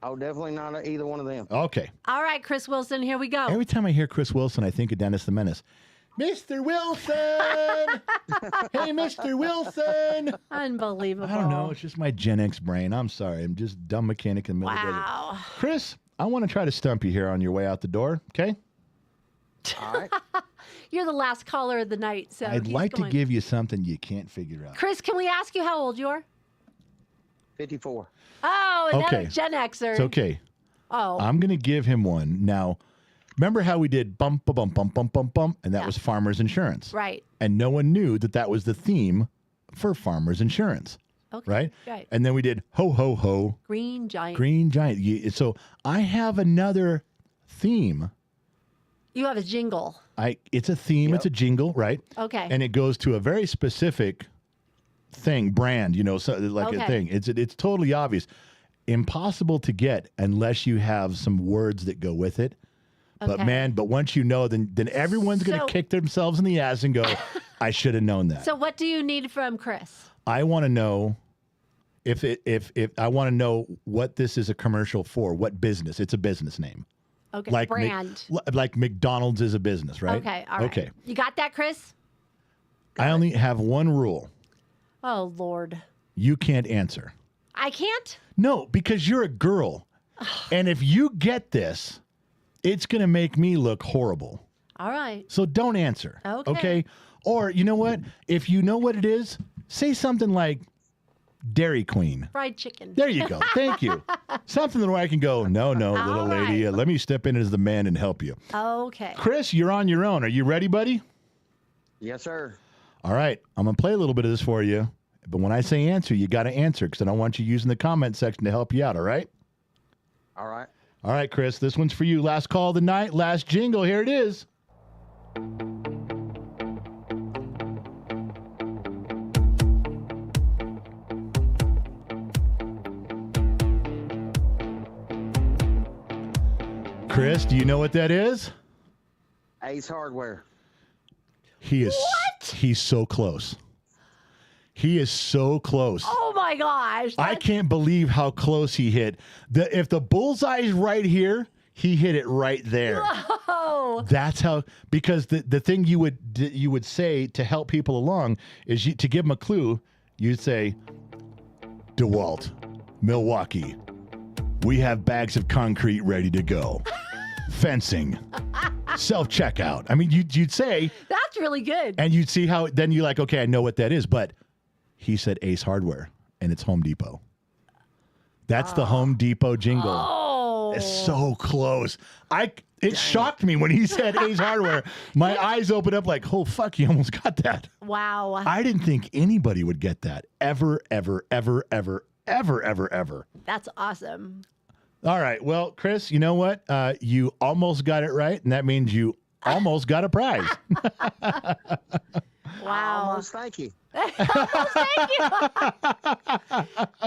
Oh, definitely not either one of them. Okay. All right, Chris Wilson, here we go. Every time I hear Chris Wilson, I think of Dennis the Menace. Mr. Wilson! Hey, Mr. Wilson! Unbelievable. I don't know. It's just my Gen X brain. I'm sorry. I'm just dumb mechanic in the middle of the Wow. Chris, I want to try to stump you here on your way out the door, okay? All right. You're the last caller of the night, so I'd he's like going. to give you something you can't figure out. Chris, can we ask you how old you are? 54. Oh, another Okay. Gen Xer. It's okay. Oh. I'm going to give him one. Now, remember how we did bump, bump, bump, bump, bump, bump, and that was Farmers Insurance. Right. And no one knew that that was the theme for Farmers Insurance. Okay. Right? Right. And then we did ho, ho, ho. Green Giant. Green Giant. So I have another theme. You have a jingle. It's a theme. It's a jingle, right? Okay. And it goes to a very specific brand, so like a thing. It's totally obvious. Impossible to get unless you have some words that go with it. Okay. But once you know, then everyone's going to kick themselves in the ass and go, I should have known that. So what do you need from Chris? I want to know if I want to know what this is a commercial for, what business. It's a business name. Okay, brand. Like McDonald's is a business, right? Okay, all right. Okay. You got that, Chris? I only have one rule. Oh, Lord. You can't answer. I can't? No, because you're a girl. And if you get this, it's going to make me look horrible. All right. So don't answer. Okay. Or you know what? If you know what it is, say something like Dairy Queen. Fried chicken. There you go. Thank you. Something where I can go, no, little lady. Let me step in as the man and help you. Okay. Chris, you're on your own. Are you ready, buddy? Yes, sir. All right. I'm going to play a little bit of this for you. But when I say answer, you got to answer because I don't want you using the comment section to help you out. All right? All right. All right, Chris. This one's for you. Last call of the night. Last jingle. Here it is. Chris, do you know what that is? Ace Hardware. He is. What? He's so close. He is so close. Oh my gosh. I can't believe how close he hit. If the bullseye's right here, he hit it right there. Whoa. That's how, because the thing you would say to help people along is to give them a clue, you'd say, DeWalt, Milwaukee, we have bags of concrete ready to go. Fencing, self-checkout. I mean, you'd say. That's really good. And you'd see how, then you're like, okay, I know what that is. But he said Ace Hardware, and it's Home Depot. That's the Home Depot jingle. Oh. It's so close. It shocked me when he said Ace Hardware. My eyes opened up like, oh, fuck, he almost got that. Wow. I didn't think anybody would get that. Ever, ever, ever, ever, ever, ever, ever. That's awesome. All right. Well, Chris, you know what? You almost got it right, and that means you almost got a prize. Wow. Almost, thank you. Thank you.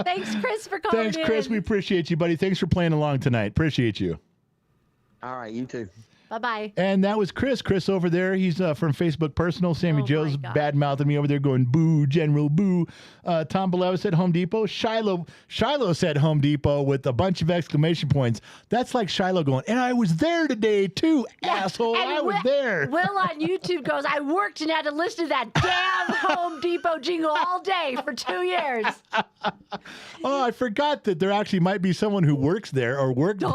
Thanks, Chris, for calling Thanks, Chris. in. We appreciate you, buddy. Thanks for playing along tonight. Appreciate you. All right, you too. Bye-bye. And that was Chris. Chris over there. He's from Facebook Personal. Sammy Joe's bad-mouthing me over there going, boo, General, boo. Tom Belewa said Home Depot. Shiloh said Home Depot with a bunch of exclamation points. That's like Shiloh going, and I was there today too, asshole. And I was there. Will on YouTube goes, I worked and had to listen to that damn Home Depot jingle all day for 2 years. Oh, I forgot that there actually might be someone who works there or worked there.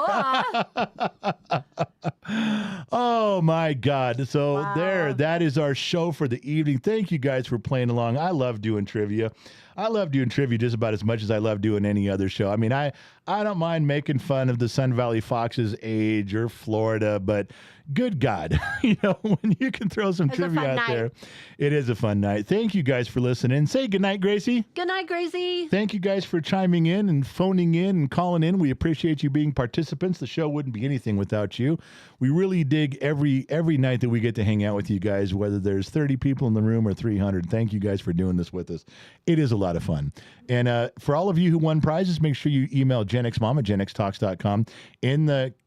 Oh my God. So there, that is our show for the evening. Thank you guys for playing along. I love doing trivia. I love doing trivia just about as much as I love doing any other show. I mean, I don't mind making fun of the Sun Valley Fox's age or Florida, but good God, when you can throw some trivia out there, it is a fun night. Thank you guys for listening. Say goodnight, Gracie. Good night, Gracie. Thank you guys for chiming in and phoning in and calling in. We appreciate you being participants. The show wouldn't be anything without you. We really dig every night that we get to hang out with you guys, whether there's 30 people in the room or 300. Thank you guys for doing this with us. It is a lot of fun. And for all of you who won prizes, make sure you email GenXMom at GenXTalks.com.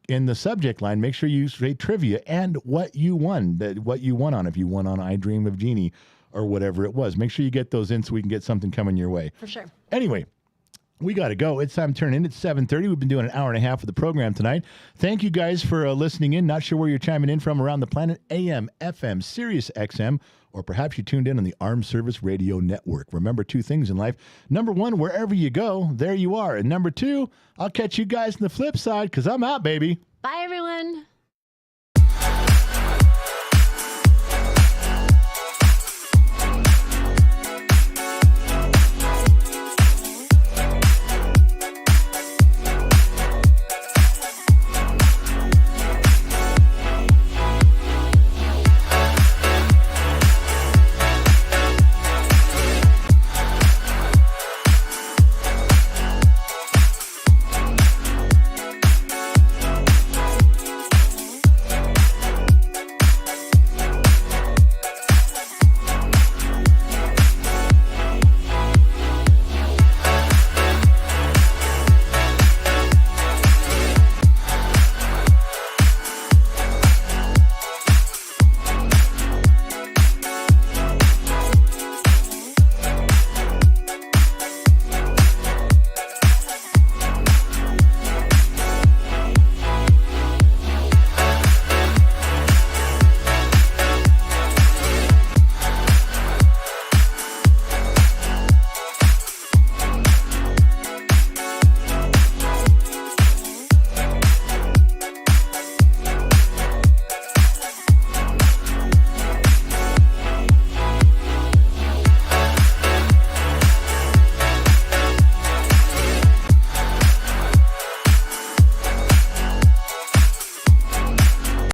In the subject line, make sure you say trivia and what you won on. If you won on I Dream of Jeannie or whatever it was, make sure you get those in so we can get something coming your way. For sure. Anyway, we got to go. It's time to turn in. It's 7:30. We've been doing an hour and a half of the program tonight. Thank you guys for listening in. Not sure where you're chiming in from around the planet. AM, FM, Sirius XM, or perhaps you tuned in on the Armed Service Radio Network. Remember 2 things in life. Number 1, wherever you go, there you are. And number 2, I'll catch you guys on the flip side because I'm out, baby. Bye, everyone.